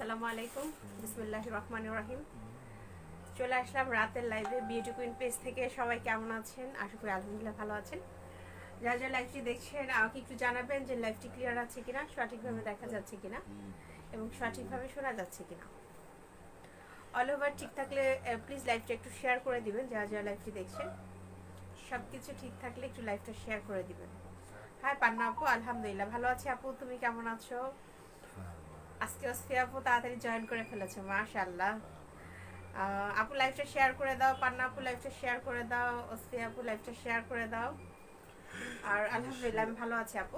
আসসালামু আলাইকুম, বিসমিল্লাহির রহমানির রহিম। চলে আসলাম রাতের লাইভে বিউটি কুইন পেজ থেকে। সবাই কেমন আছেন? আশা করি আলহামদুলিল্লাহ ভালো আছেন। যারা যারা লাইভটি দেখছেন আমাকে একটু জানাবেন যে লাইভটি ক্লিয়ার আছে কিনা, সঠিকভাবে দেখা যাচ্ছে কিনা এবং সঠিকভাবে শোনা যাচ্ছে কিনা। অল ওভার ঠিক থাকলে প্লিজ লাইভটা একটু শেয়ার করে দিবেন। যারা যারা লাইভটি দেখছেন সব কিছু ঠিক থাকলে একটু লাইভটা শেয়ার করে দিবেন। হাই পান্না আপু, আলহামদুলিল্লাহ ভালো আছি আপু, তুমি কেমন আছো? আজকে ওসফি আপু তাড়াতাড়ি জয়েন করে ফেলেছে, মাশাআল্লাহ। আপু লাইভটা শেয়ার করে দাও, পান্না আপু লাইভটা শেয়ার করে দাও, ওসফি আপু লাইভটা শেয়ার করে দাও। আর আলহামদুলিল্লাহ আমি ভালো আছি আপু,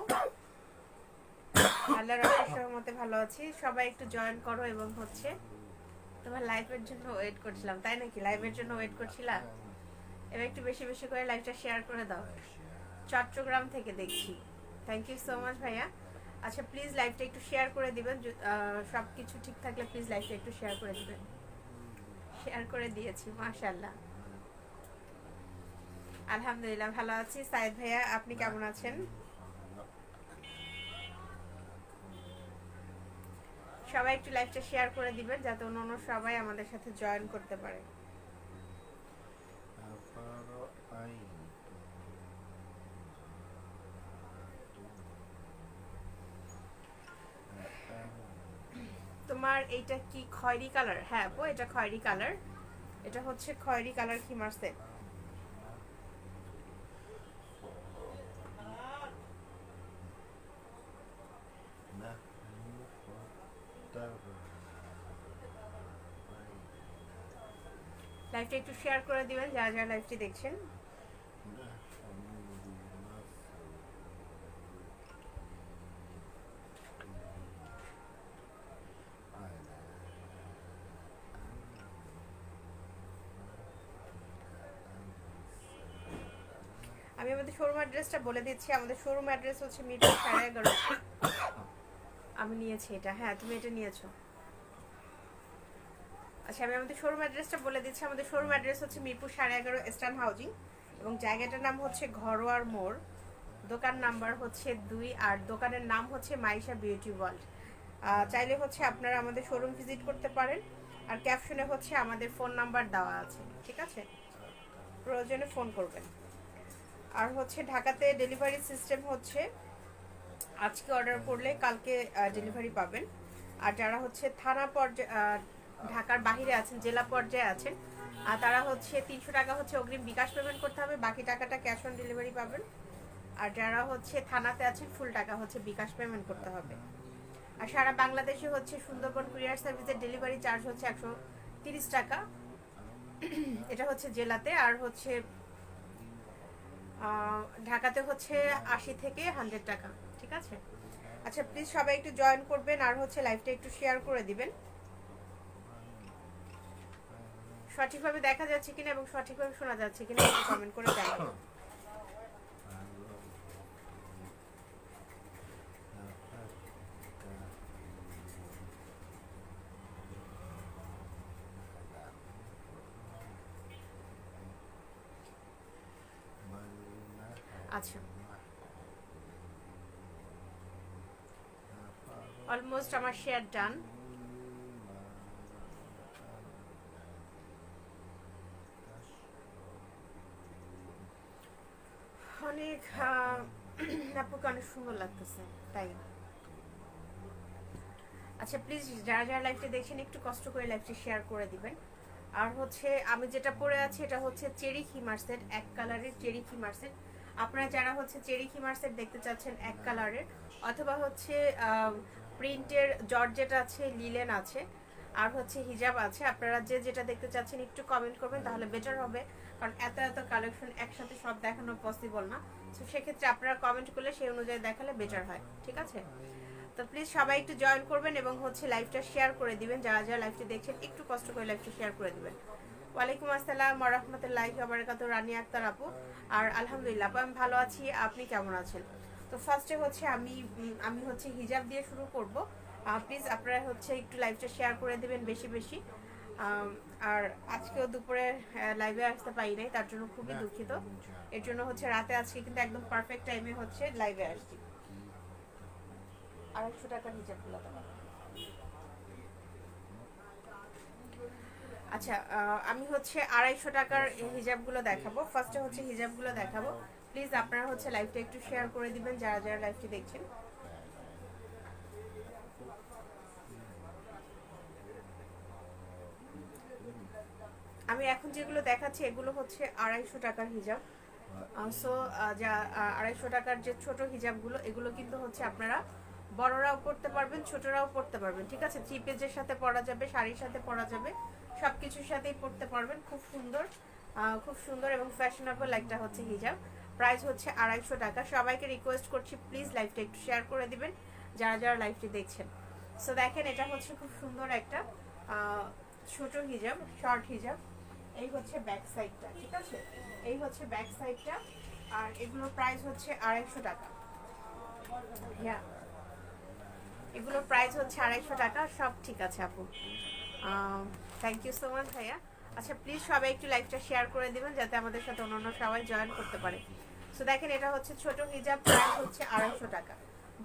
আল্লাহর রহমতে ভালো আছি। সবাই একটু জয়েন করো এবং হচ্ছে তোমার লাইভের জন্য ওয়েট করছিলাম, তাই নাকি? লাইভের জন্য ওয়েট করছিলা, এবার একটু বেশি বেশি করে লাইভটা শেয়ার করে দাও। চট্টগ্রাম থেকে দেখছি, থ্যাংক ইউ সো মাচ ভাইয়া। আচ্ছা প্লিজ লাইভটা একটু শেয়ার করে দিবেন, সব কিছু ঠিক থাকলে প্লিজ লাইভটা একটু শেয়ার করে দিবেন। শেয়ার করে দিয়েছি, মাশাআল্লাহ। আলহামদুলিল্লাহ ভালো আছি। সাইদ ভাইয়া আপনি কেমন আছেন? সবাই একটু লাইভটা শেয়ার করে দিবেন যাতে অন্য সবাই আমাদের সাথে জয়েন করতে পারে। তোমার এইটা কি খয়েরি কালার? হ্যাঁ আপু এটা খয়েরি কালার, এটা হচ্ছে খয়েরি কালার খিমার সেট। লাইভটা একটু শেয়ার করে দিবেন যারা যারা লাইভটি দেখছেন। আমি আমাদের শোরুম অ্যাড্রেসটা বলে দিচ্ছি। আমাদের শোরুম অ্যাড্রেস হচ্ছে মিরপুর 11.5। আমি নিয়েছি এটা, হ্যাঁ তুমি এটা নিয়েছো। আচ্ছা আমি আমাদের শোরুম অ্যাড্রেসটা বলে দিচ্ছি। আমাদের শোরুম অ্যাড্রেস হচ্ছে মিরপুর 11.5 ইস্টার্ন হাউজিং এবং জায়গাটার নাম হচ্ছে ঘরোয়ার মোড়। দোকান নাম্বার হচ্ছে 2 আর দোকানের নাম হচ্ছে মাইশা বিউটি ওয়ার্ল্ড। চাইলে হচ্ছে আপনারা আমাদের শোরুম ভিজিট করতে পারেন। আর ক্যাপশনে হচ্ছে আমাদের ফোন নাম্বার দেওয়া আছে, ঠিক আছে? প্রয়োজনে ফোন করবেন। আর হচ্ছে ঢাকাতে ডেলিভারি সিস্টেম হচ্ছে আজকে অর্ডার করলে কালকে ডেলিভারি পাবেন। আর যারা হচ্ছে থানা পর্যায়ে ঢাকার বাহিরে আছেন, জেলা পর্যায়ে আছেন, আর তারা হচ্ছে 300 টাকা হচ্ছে অগ্রিম বিকাশ পেমেন্ট করতে হবে, বাকি টাকাটা ক্যাশ অন ডেলিভারি পাবেন। আর যারা হচ্ছে থানাতে আছেন ফুল টাকা হচ্ছে বিকাশ পেমেন্ট করতে হবে। আর সারা বাংলাদেশে হচ্ছে সুন্দরবন কুরিয়ার সার্ভিসের ডেলিভারি চার্জ হচ্ছে 130 টাকা, এটা হচ্ছে জেলাতে। আর হচ্ছে ঢাকাতে হচ্ছে 80 থেকে 100 টাকা, ঠিক আছে? আচ্ছা প্লিজ সবাই একটু জয়েন করবেন আর হচ্ছে লাইভটা একটু শেয়ার করে দিবেন। সঠিকভাবে দেখা যাচ্ছে কিনা এবং সঠিকভাবে শোনা যাচ্ছে কিনা একটু কমেন্ট করে জানাবেন। আচ্ছা অলমোস্ট আমার শেয়ার ডান। অনেক আপুকে অনেক সুন্দর লাগতেছে, তাই। আচ্ছা প্লিজ যারা যারা লাইভটি দেখছেন একটু কষ্ট করে লাইভটি শেয়ার করে দিবেন। আর হচ্ছে আমি যেটা পরে আছি এটা হচ্ছে চেরি খিমার সেট, এক কালারের চেরি খিমার সেট। আপনারা যারা হচ্ছে চেরি খিমার সেট দেখতে চাচ্ছেন এক কালারের, অথবা হচ্ছে প্রিন্টের জর্জেট আছে, লিলেন আছে, আর হচ্ছে হিজাব আছে, আপনারা যে যেটা দেখতে চাচ্ছেন একটু কমেন্ট করবেন তাহলে বেটার হবে। কারণ এত এত কালেকশন একসাথে সব দেখানো পসিবল না, তো সেক্ষেত্রে আপনারা কমেন্ট করলে সেই অনুযায়ী দেখালে বেটার হয়, ঠিক আছে? তো প্লিজ সবাই একটু জয়েন করবেন এবং হচ্ছে লাইভটা শেয়ার করে দিবেন। যারা যারা লাইভটি দেখছেন একটু কষ্ট করে লাইভটা শেয়ার করে দিবেন। ওয়ালাইকুম আসসালাম ওয়া রাহমাতুল্লাহি ওয়া বারাকাতুহু, রানী আক্তার আপু। আর আলহামদুলিল্লাহ আপু আমি ভালো আছি, আপনি কেমন আছেন? তো ফার্স্টে হচ্ছে আমি হচ্ছে হিজাব দিয়ে শুরু করব। প্লিজ আপনারা হচ্ছে একটু লাইভটা শেয়ার করে দিবেন বেশি বেশি। আর আজকেও দুপুরে লাইভে আসতে পারি নাই, তার জন্য খুবই দুঃখিত। এর জন্য হচ্ছে রাতে আজকে কিন্তু একদম পারফেক্ট টাইমে হচ্ছে লাইভে আসছি। 250 টাকার হিজাবগুলো দেওয়া। আচ্ছা আমি হচ্ছে 250 টাকার হিজাবগুলো দেখাবো। ফার্স্টে হচ্ছে হিজাবগুলো দেখাবো। প্লিজ আপনারা হচ্ছে লাইভটা একটু শেয়ার করে দিবেন যারা যারা লাইভটি দেখছেন। আমি এখন যেগুলো দেখাচ্ছি এগুলো হচ্ছে 250 টাকার হিজাব। সো যা 250 টাকার যে ছোট হিজাবগুলো এগুলো কিন্তু হচ্ছে আপনারা বড়রাও পড়তে পারবেন, ছোটরাও পড়তে পারবেন, ঠিক আছে। থ্রি পেজের সাথে পরা যাবে, শাড়ির সাথে পরা যাবে, সব কিছুর সাথেই পড়তে পারবেন। খুব সুন্দর, খুব সুন্দর এবং ফ্যাশনেবল একটা হচ্ছে হিজাব। প্রাইস হচ্ছে 250 টাকা। সবাইকে রিকোয়েস্ট করছি প্লিজ লাইভটা একটু শেয়ার করে দিবেন যারা যারা লাইভটি দেখছেন। সো দেখেন এটা হচ্ছে খুব সুন্দর একটা ছোট হিজাব, শর্ট হিজাব। এই হচ্ছে ব্যাক সাইডটা, ঠিক আছে, এই হচ্ছে ব্যাক সাইডটা। আর এগুলোর প্রাইস হচ্ছে 250 টাকা। হ্যাঁ, এগুলোর প্রাইস হচ্ছে 250 টাকা। সব ঠিক আছে আপু, থ্যাংক ইউ সো মাচ ভাইয়া। আচ্ছা প্লিজ সবাই একটু লাইভটা শেয়ার করে দিবেন যাতে আমাদের সাথে অন্যান্য সবাই জয়েন করতে পারে। সো দেখেন এটা হচ্ছে ছোট হিজাব, প্রাইস হচ্ছে 250 টাকা।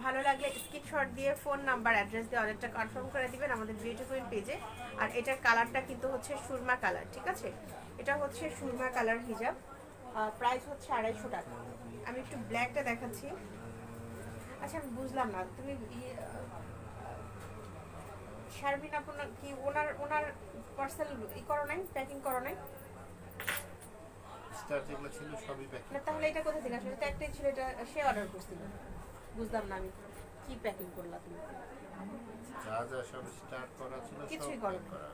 ভালো লাগলে স্ক্রিনশট দিয়ে ফোন নাম্বার অ্যাড্রেস দিয়ে অর্ডারটা কনফার্ম করে দিবেন আমাদের বিউটি কুইন পেজে। আর এটার কালারটা কিন্তু হচ্ছে সুরমা কালার, ঠিক আছে, এটা হচ্ছে সুরমা কালার হিজাব। প্রাইস হচ্ছে 250 টাকা। আমি একটু ব্ল্যাকটা দেখাচ্ছি। আচ্ছা আমি বুঝলাম না, তুমি শারমিন আপনার কি ওনার ওনার পার্সেল ই করো নাই, প্যাকিং করো নাই? স্টার যেগুলো ছিল সবই প্যাকিং। না তাহলে এটা কোথা থেকে আসলে? এটা একটাই ছিল, এটা সে অর্ডার করছিল। বুঝলাম না আমি কি প্যাকিং করলা তুমি। যা যা সব স্টার করা ছিল কিছুই সব করো প্যাক করা।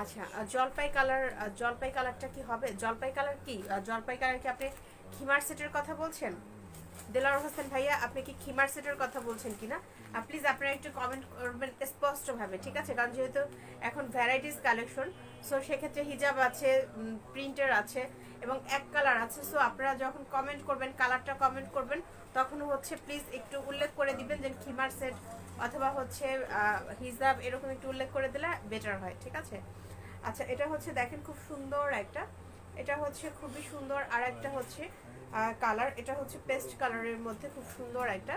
আচ্ছা জলপাই কালার, জলপাই কালারটা কি হবে? জলপাই কালার কি, জলপাই কালার কি আপনি খিমার সেটের কথা বলছেন? দেলাওয়ার হোসেন ভাইয়া আপনি কি খিমার সেটের কথা বলছেন কিনা প্লিজ আপনারা একটু কমেন্ট করবেন স্পষ্টভাবে, ঠিক আছে। কারণ যেহেতু এখন ভ্যারাইটিস কালেকশন, সো সেক্ষেত্রে হিজাব আছে, প্রিন্টের আছে এবং এক কালার আছে। সো আপনারা যখন কমেন্ট করবেন, কালারটা কমেন্ট করবেন, তখন হচ্ছে প্লিজ একটু উল্লেখ করে দিবেন যে খিমার সেট অথবা হচ্ছে হিজাব, এরকম একটু উল্লেখ করে দিলে বেটার হয়, ঠিক আছে। আচ্ছা এটা হচ্ছে দেখেন খুব সুন্দর একটা, এটা হচ্ছে খুবই সুন্দর। আর একটা হচ্ছে কালার, এটা হচ্ছে পেস্ট কালারের মধ্যে খুব সুন্দর একটা,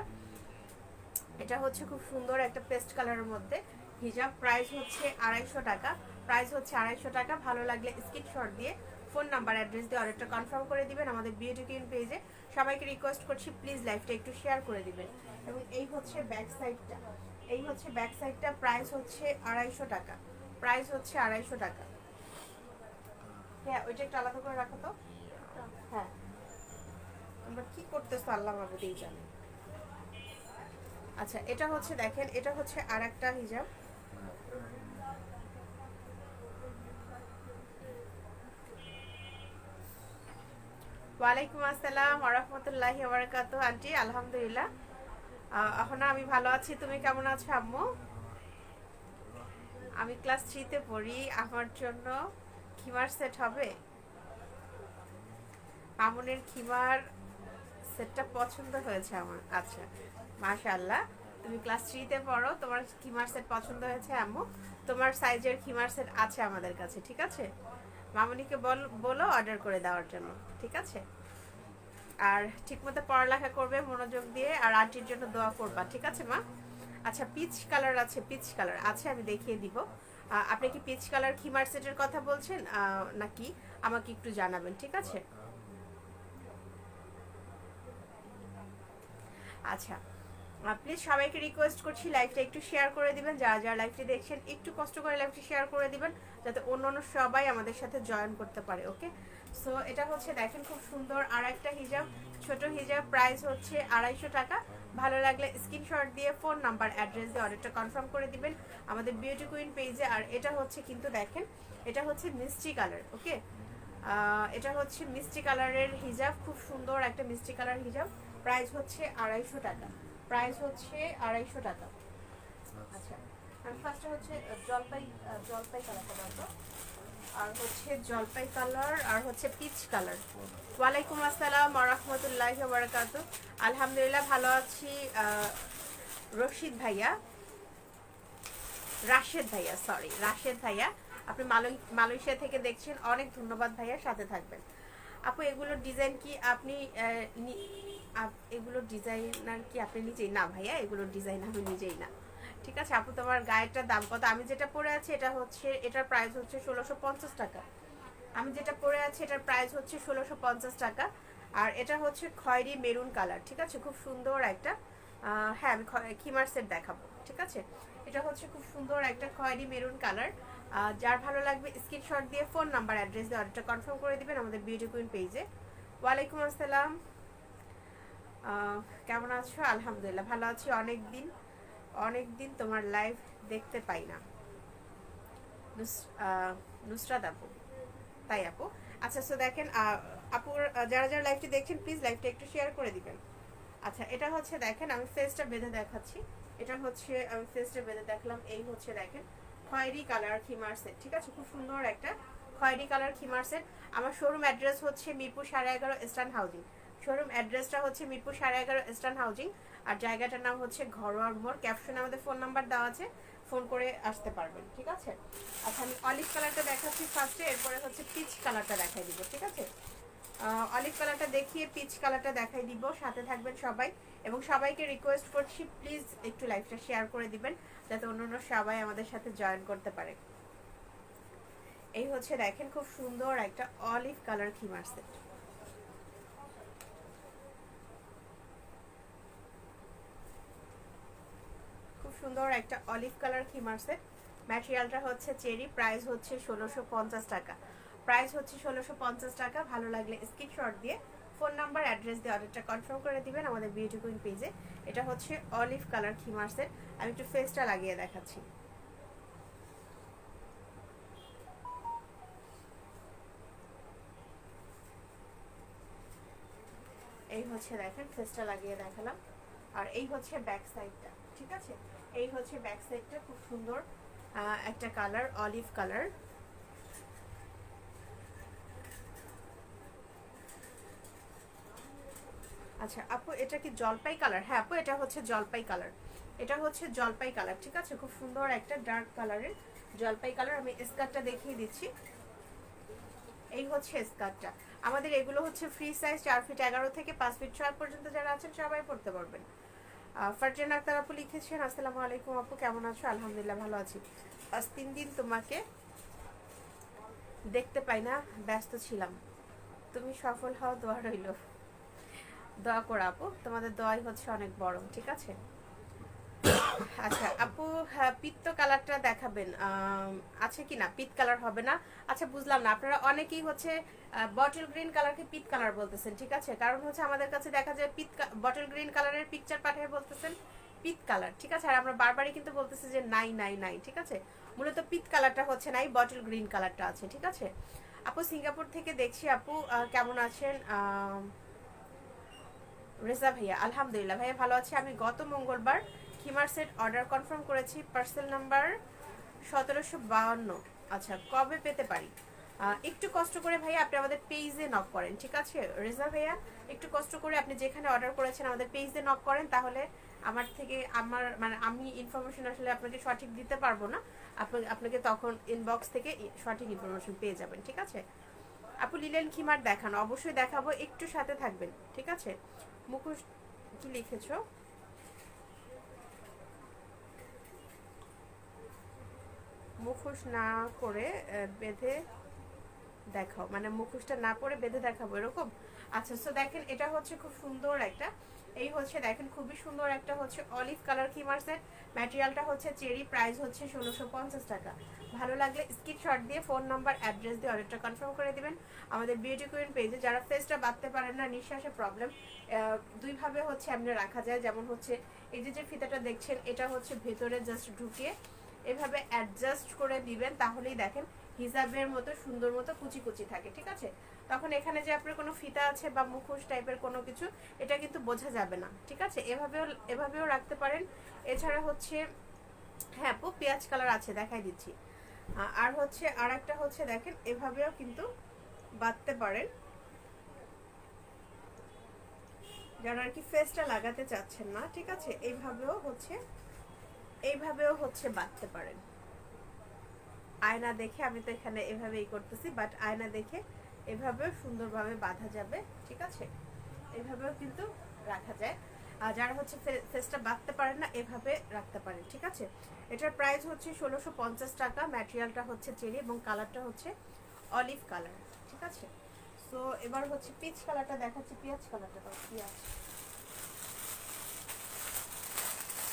এটা হচ্ছে খুব সুন্দর একটা পেস্ট কালারের মধ্যে হিজাব। প্রাইস হচ্ছে 250 টাকা। প্রাইস হচ্ছে 250 টাকা। ভালো লাগলে স্ক্রিনশট দিয়ে ফোন নাম্বার অ্যাড্রেস দিয়ে অর্ডারটা কনফার্ম করে দিবেন আমাদের বিউটি কুইন পেজে। সবাইকে রিকোয়েস্ট করছি প্লিজ লাইভটা একটু শেয়ার করে দিবেন। এবং এই হচ্ছে ব্যাক সাইডটা, এই হচ্ছে ব্যাক সাইডটা। প্রাইস হচ্ছে 250 টাকা। প্রাইস হচ্ছে 250 টাকা। হ্যাঁ ওইটা একটু আলাদা করে রাখো তো। হ্যাঁ আমরা কি করতেছো আল্লাহ মাহবুদেই জানে। আচ্ছা এটা হচ্ছে দেখেন, এটা হচ্ছে আর একটা হিজাব। ওয়ালাইকুম আসসালাম ওয়া রাহমাতুল্লাহি ওয়া বারাকাতুহু। আন্টি আলহামদুলিল্লাহ, এখন আমি ভালো আছি। তুমি কেমন আছো আম্মু? আমি ক্লাস 3 তে পড়ি, আমার জন্য খিমার সেট হবে? মামুনের খিমার সেটটা পছন্দ হয়েছে আমার। আচ্ছা মাশাআল্লাহ, তুমি ক্লাস 3 তে পড়ো, তোমার খিমার সেট পছন্দ হয়েছে আম্মু। তোমার সাইজের খিমার সেট আছে আমাদের কাছে, ঠিক আছে। মামুনিকে বলো অর্ডার করে দেওয়ার জন্য, ঠিক আছে। আর ঠিকমতো পড়ালেখা করবে মনোযোগ দিয়ে, আর আন্টির জন্য দোয়া করবা, ঠিক আছে মা। আচ্ছা পিচ কালার আছে, পিচ কালার আছে, আমি দেখিয়ে দিব। আপনি কি পিচ কালার খিমার সেটের কথা বলছেন নাকি আমাকে একটু জানাবেন, ঠিক আছে। আচ্ছা প্লিজ সবাইকে রিকোয়েস্ট করছি লাইভটা একটু শেয়ার করে দিবেন যারা যারা লাইভটি দেখছেন, একটু কষ্ট করে লাইভটি শেয়ার করে দিবেন যাতে অন্য সবাই আমাদের সাথে জয়েন করতে পারে, ওকে। সো এটা হচ্ছে দেখেন খুব সুন্দর আর একটা হিজাব, ছোট হিজাব। প্রাইস হচ্ছে 250 টাকা। ভালো লাগলে স্ক্রিনশট দিয়ে ফোন নাম্বার অ্যাড্রেস দিয়ে অর্ডারটা কনফার্ম করে দিবেন আমাদের বিউটি কুইন পেজে। আর এটা হচ্ছে কিন্তু দেখেন, এটা হচ্ছে মিষ্টি কালার, ওকে। এটা হচ্ছে মিষ্টি কালারের হিজাব, খুব সুন্দর একটা মিষ্টি কালার হিজাব। প্রাইস হচ্ছে 250 টাকা। প্রাইস হচ্ছে 250 টাকা। আচ্ছা আমি ফার্স্টে হচ্ছে জলপাই, জলপাই কালারটা দেখো, আর হচ্ছে জলপাই কালার আর হচ্ছে পিচ কালার। ওয়ালাইকুম আসসালাম ওয়া রাহমাতুল্লাহি ওয়া বারাকাতুহু। আলহামদুলিল্লাহ ভালো আছি। রশিদ ভাইয়া, রাশেদ ভাইয়া, সরি রাশেদ ভাইয়া, আপনি মালয়েশিয়া থেকে দেখছেন, অনেক ধন্যবাদ ভাইয়া, সাথে থাকবেন। আপু এগুলোর ডিজাইন কি আপনি এগুলোর ডিজাইনার কি আপনি নিজেই? না ভাইয়া এগুলোর ডিজাইন আমি নিজেই না, ঠিক আছে আপু, তোমার গায়েরটার দাম কত? আমি যেটা পরে আছি এটা হচ্ছে, এটার প্রাইস হচ্ছে 1650 টাকা। আমি যেটা পরে আছি এটার প্রাইস হচ্ছে 1650 টাকা। আর এটা হচ্ছে খয়েরি মেরুন কালার, ঠিক আছে, খুব সুন্দর একটা হ্যাঁ আমি খিমার সেট দেখাবো, ঠিক আছে। এটা হচ্ছে খুব সুন্দর একটা খয়েরি মেরুন কালার। যার ভালো লাগবে স্ক্রিনশট দিয়ে ফোন নাম্বার অ্যাড্রেস দিয়ে অর্ডারটা কনফার্ম করে দিবেন আমাদের বিউটি কুইন পেজে। ওয়ালাইকুম আসসালাম, কেমন আছো? আলহামদুলিল্লাহ ভালো আছি। অনেক দিন তোমার লাইভ দেখতে পাই না। নুসরাত আপু, তাই আপু। আচ্ছা সো দেখেন আপুর যারা যারা লাইভটি দেখছেন প্লিজ লাইভটা একটু শেয়ার করে দিবেন। আচ্ছা এটা হচ্ছে দেখেন আমি ফেসটা বেঁধে দেখাচ্ছি। এটা হচ্ছে আমি ফেসটা বেঁধে দেখলাম। এই হচ্ছে দেখেন খয়েরি কালার খিমার সেট, ঠিক আছে, খুব সুন্দর একটা খয়েরি কালার খিমার সেট। আমার শোরুম অ্যাড্রেস হচ্ছে মিরপুর 11.5 ইস্টার্ন হাউজিং। শোরুম অ্যাড্রেসটা হচ্ছে মিরপুর 11.5 ইস্টার্ন হাউজিং। আর জায়গাটার নাম হচ্ছে ঘরোয়ার মোড়। ক্যাপশনে আমাদের ফোন নাম্বার দেওয়া আছে, ফোন করে আসতে পারবেন, ঠিক আছে। আচ্ছা আমি অলিভ কালারটা দেখাচ্ছি ফার্স্টে, এরপরে হচ্ছে পিচ কালারটা দেখাই দিব, ঠিক আছে। অলিভ কালারটা দেখিয়ে পিচ কালারটা দেখাই দিব, সাথে থাকবেন সবাই। এবং সবাইকে রিকোয়েস্ট করছি প্লিজ একটু লাইভটা শেয়ার করে দিবেন যাতে অন্যান্য সবাই আমাদের সাথে জয়েন করতে পারে। এই হচ্ছে দেখেন খুব সুন্দর একটা অলিভ কালার খিমার সেট। খুব সুন্দর একটা অলিভ কালার খিমার সেট। ম্যাটেরিয়ালটা হচ্ছে চেরি, প্রাইস হচ্ছে 1650 টাকা। প্রাইস হচ্ছে 1650 টাকা। ভালো লাগলে স্ক্রিনশট দিয়ে ফোন নাম্বার অ্যাড্রেস দিয়ে অর্ডারটা কনফার্ম করে দিবেন আমাদের বিউটি কুইন পেজে। এটা হচ্ছে অলিভ কালার খিমার সেট। আমি একটু ফেসটা লাগিয়ে দেখাচ্ছি। এই হচ্ছে দেখেন ফেসটা লাগিয়ে দেখালাম। আর এই হচ্ছে ব্যাক সাইডটা, ঠিক আছে। এই হচ্ছে ব্যাক সাইডটা, খুব সুন্দর একটা কালার, অলিভ কালার। আচ্ছা আপু এটা কি জলপাই কালার? হ্যাঁ আপু এটা হচ্ছে জলপাই কালার। এটা হচ্ছে জলপাই কালার, ঠিক আছে, খুব সুন্দর একটা ডার্ক কালারের জলপাই কালার। আমি স্কার্টটা দেখিয়ে দিচ্ছি। এই হচ্ছে স্কার্টটা। আমাদের এগুলো হচ্ছে ফ্রি সাইজ, 4 ফিট 11 থেকে 5 ফিট 6 পর্যন্ত যারা আছেন সবাই পড়তে পারবেন। ফারজানা আক্তার আপু লিখেছেন আসসালামু আলাইকুম আপু, কেমন আছো? আলহামদুলিল্লাহ ভালো আছি। আজ 3 দিন তোমাকে দেখতে পাই না, ব্যস্ত ছিলাম। তুমি সফল হও, দোয়া রইল। দোয়া করো আপু, তোমাদের দোয়াই হচ্ছে অনেক বড়, ঠিক আছে। আচ্ছা আপু হ্যাঁ পিত্ত কালারটা দেখাবেন, আছে কি না? পিত কালার হবে না। আচ্ছা বুঝলাম না, আপনারা অনেকেই হচ্ছে বটল গ্রিন কালারকে পিত কালার বলতেছেন, ঠিক আছে। কারণ হচ্ছে আমাদের কাছে দেখা যায় বটল গ্রিন কালারের পিকচার পাঠিয়ে বলতেছেন পিত কালার, ঠিক আছে। আর আমরা বারবারই কিন্তু বলতেছি যে নাই নাই নাই, ঠিক আছে। মূলত পিত কালারটা হচ্ছে নাই, বটল গ্রিন কালারটা আছে, ঠিক আছে। আপু সিঙ্গাপুর থেকে দেখছি আপু, কেমন আছেন? রেজা ভাইয়া, আলহামদুলিল্লাহ ভাইয়া ভালো আছি। আমি গত মঙ্গলবার খিমার সেট অর্ডার কনফার্ম করেছি, পার্সেল নাম্বার 1752। আচ্ছা কবে পেতে পারি? একটু কষ্ট করে ভাইয়া আপনি আমাদের পেজে নক করেন, ঠিক আছে রেজা ভাইয়া। একটু কষ্ট করে আপনি যেখানে অর্ডার করেছেন আমাদের পেজে নক করেন, তাহলে আমার মানে আমি ইনফরমেশন আসলে আপনাকে সঠিক দিতে পারবো না। আপনাকে তখন ইনবক্স থেকে সঠিক ইনফরমেশন পেয়ে যাবেন, ঠিক আছে। আপু লিলেন খিমার দেখান, অবশ্যই দেখাবো, একটু সাথে থাকবেন, ঠিক আছে। মুখোশ কি লিখেছো? মুখোশ না করে বেঁধে দেখাও, মানে মুখোশটা না পরে বেঁধে দেখাবো এরকম। আচ্ছা সো দেখেন এটা হচ্ছে খুব সুন্দর একটা, এই হচ্ছে দেখেন খুবই সুন্দর একটা হচ্ছে অলিভ কালার খিমার সেট। ম্যাটেরিয়ালটা হচ্ছে চেরি, প্রাইস হচ্ছে 1650 টাকা। ভালো লাগলে স্ক্রিনশট দিয়ে ফোন নাম্বার অ্যাড্রেস দিয়ে অর্ডারটা কনফার্ম করে দিবেন আমাদের বিউটি কুইন পেজে। যারা ফেসটা বাঁধতে পারেন না, নিঃশ্বাসে প্রবলেম, দুইভাবে হচ্ছে এমনি রাখা যায়। যেমন হচ্ছে এই যে ফিতাটা দেখছেন এটা হচ্ছে ভেতরে জাস্ট ঢুকিয়ে এভাবে অ্যাডজাস্ট করে দিবেন, তাহলেই দেখেন হিজাবের মতো সুন্দর মতো কুচি কুচি থাকে, ঠিক আছে। তখন এখানে যে আপনার কোনো ফিতা আছে বা মুখোশ টাইপের কোনো কিছু, এটা কিন্তু বোঝা যাবে না, ঠিক আছে। এভাবেও রাখতে পারেন। এছাড়া হচ্ছে হ্যাঁ আপু পেঁয়াজ কালার আছে, দেখাই দিচ্ছি। আর হচ্ছে আর একটা হচ্ছে দেখেন এভাবেও কিন্তু বাঁধতে পারেন, যারা আর কি ফেসটা লাগাতে চাচ্ছেন না, ঠিক আছে। এইভাবেও হচ্ছে বাঁধতে পারেন। আয়না দেখে, আমি তো এখানে এভাবেই করতেছি, বাট আয়না দেখে এভাবেও সুন্দরভাবে বাঁধা যাবে, ঠিক আছে। এভাবেও কিন্তু রাখা যায়। আর যারা হচ্ছে ফেসটা বাঁধতে পারেন না এভাবে রাখতে পারেন, ঠিক আছে। এটার প্রাইস হচ্ছে 1650 টাকা। ম্যাটেরিয়ালটা হচ্ছে চেরি এবং কালারটা হচ্ছে অলিভ কালার, ঠিক আছে। সো এবার হচ্ছে পিচ কালারটা দেখাচ্ছি, পেঁয়াজ কালারটা দাও, পেঁয়াজ।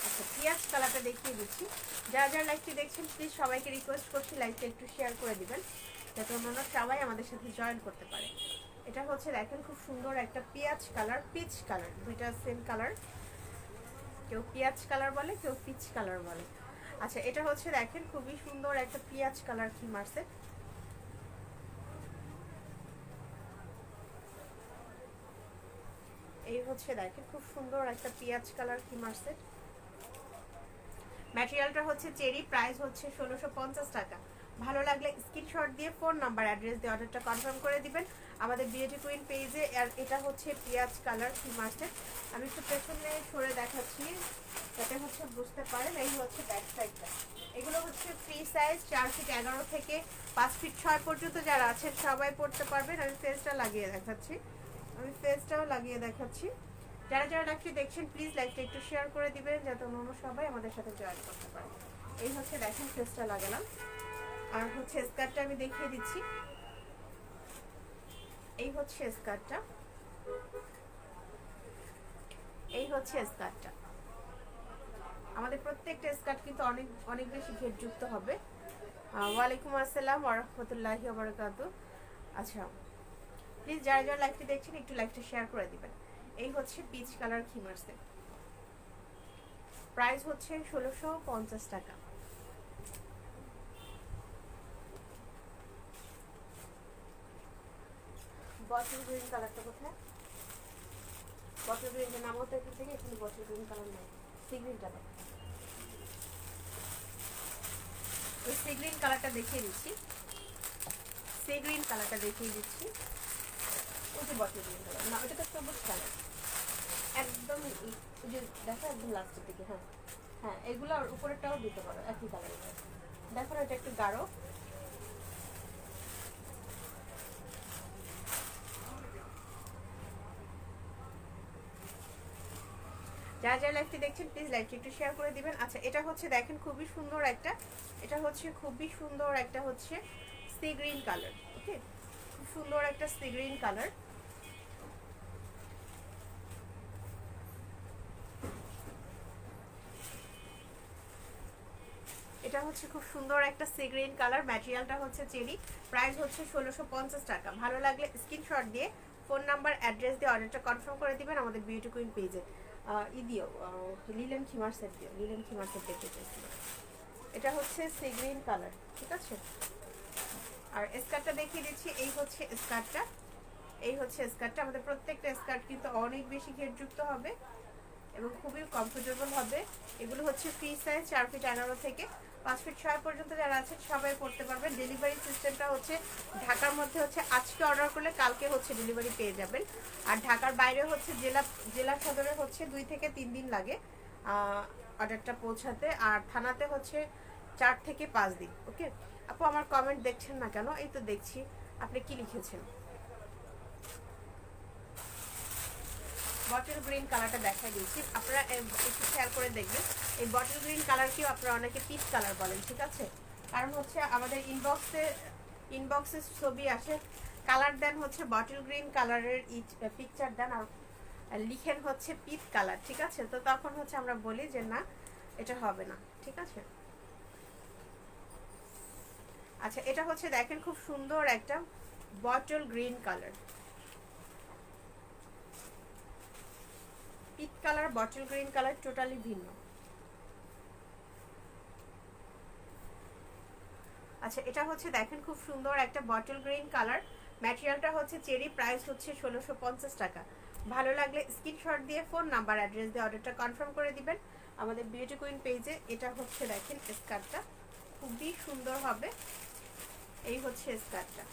আচ্ছা, পেঁয়াজ কালারটা দেখিয়ে দিচ্ছি। যারা যারা লাইভটি দেখছেন প্লিজ সবাইকে রিকোয়েস্ট করছি লাইভটা একটু শেয়ার করে দিবেন, যাতে অন্যান্য সবাই আমাদের সাথে জয়েন করতে পারে। এটা হচ্ছে দেখেন খুব সুন্দর একটা পেঁয়াজ কালার, পিচ কালার, দুইটা সেম কালার। কেউ পেঁয়াজ কালার বলে, কেউ পিচ কালার বলে। আচ্ছা, এটা হচ্ছে দেখেন খুবই সুন্দর একটা পেঁয়াজ কালার খিমার সেট। এই হচ্ছে দেখেন খুব সুন্দর একটা পেঁয়াজ কালার খিমার সেট। ম্যাটেরিয়ালটা হচ্ছে চেরি, প্রাইস হচ্ছে 1650 টাকা। ভালো লাগলে স্ক্রিনশট দিয়ে ফোন নাম্বার অ্যাড্রেস দিয়ে অর্ডারটা কনফার্ম করে দিবেন আমাদের বিউটি কুইন পেজে। আর এটা হচ্ছে পেঁয়াজ কালার খিমার সেট। আমি একটু পেছনে সরে দেখাচ্ছি যাতে হচ্ছে বুঝতে পারেন। এই হচ্ছে ব্যাক সাইডটা। এগুলো হচ্ছে ফ্রি সাইজ, 4 ফিট 11 থেকে 5 ফিট 6 পর্যন্ত যারা আছেন সবাই পড়তে পারবেন। আমি ফেসটা লাগিয়ে দেখাচ্ছি, আমি ফেসটাও লাগিয়ে দেখাচ্ছি। যারা যারা লাইভটি দেখছেন প্লিজ লাইভটা একটু শেয়ার করে দিবেন, যাতে অন্য সবাই আমাদের সাথে জয়েন করতে পারে। এই হচ্ছে দেখেন ফেসটা লাগালাম। আর হচ্ছে স্কার্টটা আমি দেখিয়ে দিচ্ছি। এই হচ্ছে স্কার্টটা, এই হচ্ছে স্কার্টটা। আমাদের প্রত্যেকটা স্কার্ট কিন্তু অনেক অনেক বেশি ঘেরযুক্ত হবে। ওয়ালাইকুম আসসালাম ওয়া রাহমাতুল্লাহি ওয়া বারাকাতুহু। আচ্ছা, প্লিজ যারা যারা লাইভটি দেখছেন একটু লাইভটা শেয়ার করে দিবেন। এই হচ্ছে পিচ কালার খিমার সেট, প্রাইস হচ্ছে 1650 টাকা। বটল গ্রিন কালারটা কোথায়? বটল গ্রিনটা নাম হতো একটু থেকে, এখানে বটল গ্রিন কালার নেই। সি গ্রিনটা দেখো, এই সি গ্রিন কালারটা দেখিয়ে দিচ্ছি, সি গ্রিন কালারটা দেখিয়ে দিচ্ছি। ওই যে বটল গ্রিন কালার না, ওটা তো সবুজ কালার একদম, ওই যে দেখো একদম লাস্টের দিকে। হ্যাঁ হ্যাঁ, এগুলো উপরেরটাও দিতে পারো একই কালারের। দেখো এটা একটু গাঢ়। যারা যারা লাইভটি দেখছেন প্লিজ লাইভটি একটু শেয়ার করে দিবেন। আচ্ছা, এটা হচ্ছে দেখেন খুবই সুন্দর একটা, এটা হচ্ছে খুবই সুন্দর একটা হচ্ছে সি গ্রিন কালার। ওকে, খুব সুন্দর একটা সি গ্রিন কালার। এটা হচ্ছে খুব সুন্দর একটা সি গ্রিন কালার। ম্যাটেরিয়ালটা হচ্ছে চেরি, প্রাইস হচ্ছে 1650 টাকা। ভালো লাগলে স্ক্রিনশট দিয়ে ফোন নাম্বার অ্যাড্রেস দিয়ে অর্ডারটা কনফার্ম করে দিবেন আমাদের বিউটি কুইন পেজে। দিও লিলেন খিমার সেট দিও, লিলেন খিমার সেট দেখতে চাইছি। এটা হচ্ছে সি গ্রিন কালার, ঠিক আছে। আর স্কার্টটা দেখিয়ে দিচ্ছি, এই হচ্ছে স্কার্টটা, এই হচ্ছে স্কার্টটা। আমাদের প্রত্যেকটা স্কার্ট কিন্তু অনেক বেশি ঘেরযুক্ত হবে এবং খুবই কমফোর্টেবল হবে। এগুলো হচ্ছে ফ্রি সাইজ, 4 ফিট 11 থেকে 5 ফিট 6 পর্যন্ত যারা আছেন সবাই পড়তে পারবেন। ডেলিভারি সিস্টেমটা হচ্ছে ঢাকার মধ্যে হচ্ছে আজকে অর্ডার করলে কালকে হচ্ছে ডেলিভারি পেয়ে যাবেন। আর ঢাকার বাইরে হচ্ছে জেলা সদরে হচ্ছে 2 থেকে 3 দিন লাগে অর্ডারটা পৌঁছাতে। আর থানাতে হচ্ছে 4 থেকে 5 দিন। ওকে আপু, আমার কমেন্ট দেখছেন না কেন? এই তো দেখছি, আপনি কি লিখেছেন? বটল গ্রিন কালারটা দেখা দিয়েছি, আপনারা একটু খেয়াল করে দেখবেন। এই বটল গ্রিন কালারকেও আপনারা অনেকে পিচ কালার বলেন, ঠিক আছে। কারণ হচ্ছে আমাদের ইনবক্সে ছবি আসে, কালার দেন হচ্ছে বটল গ্রিন কালারের পিকচার দেন আর লিখেন হচ্ছে পিচ কালার, ঠিক আছে। তো তখন হচ্ছে আমরা বলি যে না, এটা হবে না, ঠিক আছে। আচ্ছা, এটা হচ্ছে দেখেন খুব সুন্দর একটা bottle green colour, peach colour bottle green colour totally ভিন্ন। আচ্ছা, এটা হচ্ছে দেখেন খুব সুন্দর একটা বটল গ্রিন কালার। ম্যাটেরিয়ালটা হচ্ছে চেরি, প্রাইস হচ্ছে 1650 টাকা। ভালো লাগলে স্ক্রিনশট দিয়ে ফোন নাম্বার অ্যাড্রেস দিয়ে অর্ডারটা কনফার্ম করে দিবেন আমাদের বিউটি কুইন পেজে। এটা হচ্ছে দেখেন স্কার্টটা খুবই সুন্দর হবে। এই হচ্ছে স্কার্টটা,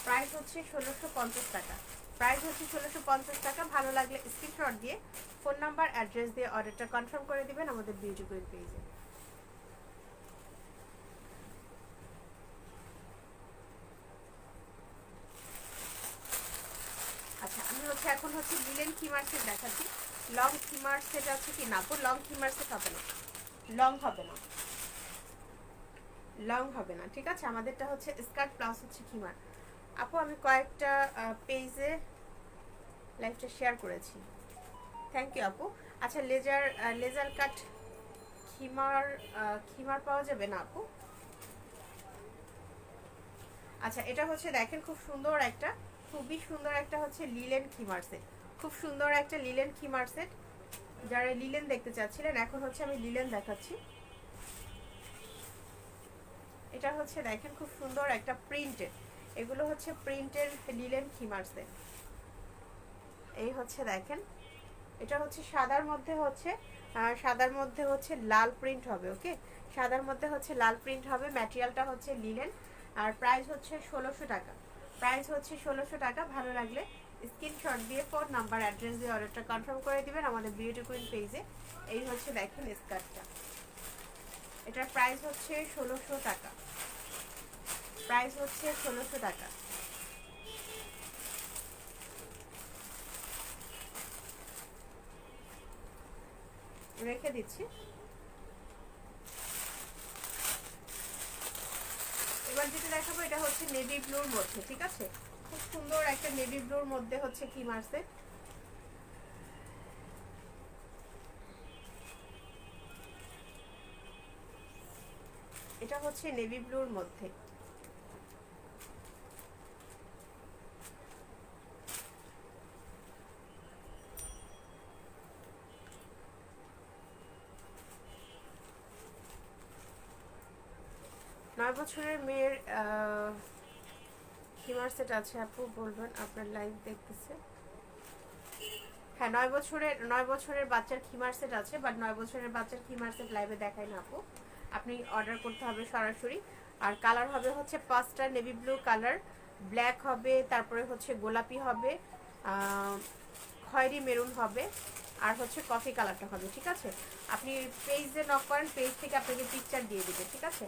প্রাইস হচ্ছে 1650 টাকা। প্রাইস হচ্ছে 1650 টাকা। ভালো লাগলে স্ক্রিনশট দিয়ে ফোন নাম্বার অ্যাড্রেস দিয়ে অর্ডারটা কনফার্ম করে দিবেন আমাদের বিউটি কুইন পেজে। আমি হচ্ছে এখন হচ্ছে লিলেন খিমার সেট দেখাচ্ছি। লং খিমার সেট আছে কি না আপু? লং খিমার সেট হবে না, লং হবে না, লং হবে না, ঠিক আছে। আমাদেরটা হচ্ছে স্কার্ট প্লাস হচ্ছে খিমার। আপু আমি কয়েকটা পেজে লাইভটা শেয়ার করেছি, থ্যাংক ইউ আপু। আচ্ছা লেজার লেজার কাট খিমার খিমার পাওয়া যাবে না আপু? আচ্ছা এটা হচ্ছে দেখেন খুব সুন্দর একটা, খুবই সুন্দর একটা হচ্ছে লিলেন খিমার সেট, খুব সুন্দর একটা লিলেন খিমার সেট। যারা লিলেন দেখতে চাচ্ছিলেন, এখন হচ্ছে আমি লিলেন দেখাচ্ছি। এটা হচ্ছে দেখেন খুব সুন্দর একটা প্রিন্টের, এগুলো হচ্ছে প্রিন্টের লিলেন খিমার সেট। এই হচ্ছে দেখেন, এটা হচ্ছে সাদার মধ্যে হচ্ছে সাদার মধ্যে হচ্ছে লাল প্রিন্ট হবে, ওকে। সাদার মধ্যে হচ্ছে লাল প্রিন্ট হবে, ম্যাটেরিয়ালটা হচ্ছে লিলেন, আর প্রাইস হচ্ছে 1600 টাকা। প্রাইস হচ্ছে 1600 টাকা। ভালো লাগলে স্ক্রিনশট দিয়ে ফোন নাম্বার অ্যাড্রেস দিয়ে অর্ডারটা কনফার্ম করে দিবেন আমাদের বিউটি কুইন পেজে। এই হচ্ছে দেখেন স্কার্টটা, এটার প্রাইস হচ্ছে 1600 টাকা। প্রাইস হচ্ছে 1600 টাকা। রেখে দিচ্ছি। এবার যেটা দেখাবো এটা হচ্ছে নেভি ব্লুর মধ্যে, ঠিক আছে। খুব সুন্দর একটা নেভি ব্লুর মধ্যে হচ্ছে কি মারছে, এটা হচ্ছে নেভি ব্লুর মধ্যে। নয় বছরের মেয়ের হিমার সেট আছে আপু, বলবেন আপনার লাইভ দেখতেছে। হ্যাঁ 9 বছরের বাচ্চার খিমার সেট আছে, বাট 9 বছরের বাচ্চার খিমার সেট লাইভে দেখায় না আপু, আপনি অর্ডার করতে হবে সরাসরি। আর কালার হবে হচ্ছে 5টা নেভি ব্লু কালার, ব্ল্যাক হবে, তারপরে হচ্ছে গোলাপি হবে, খয়েরি মেরুন হবে, আর হচ্ছে কফি কালারটা হবে, ঠিক আছে। আপনি পেজে নক করেন, পেজ থেকে আপনাকে পিকচার দিয়ে দেবে, ঠিক আছে।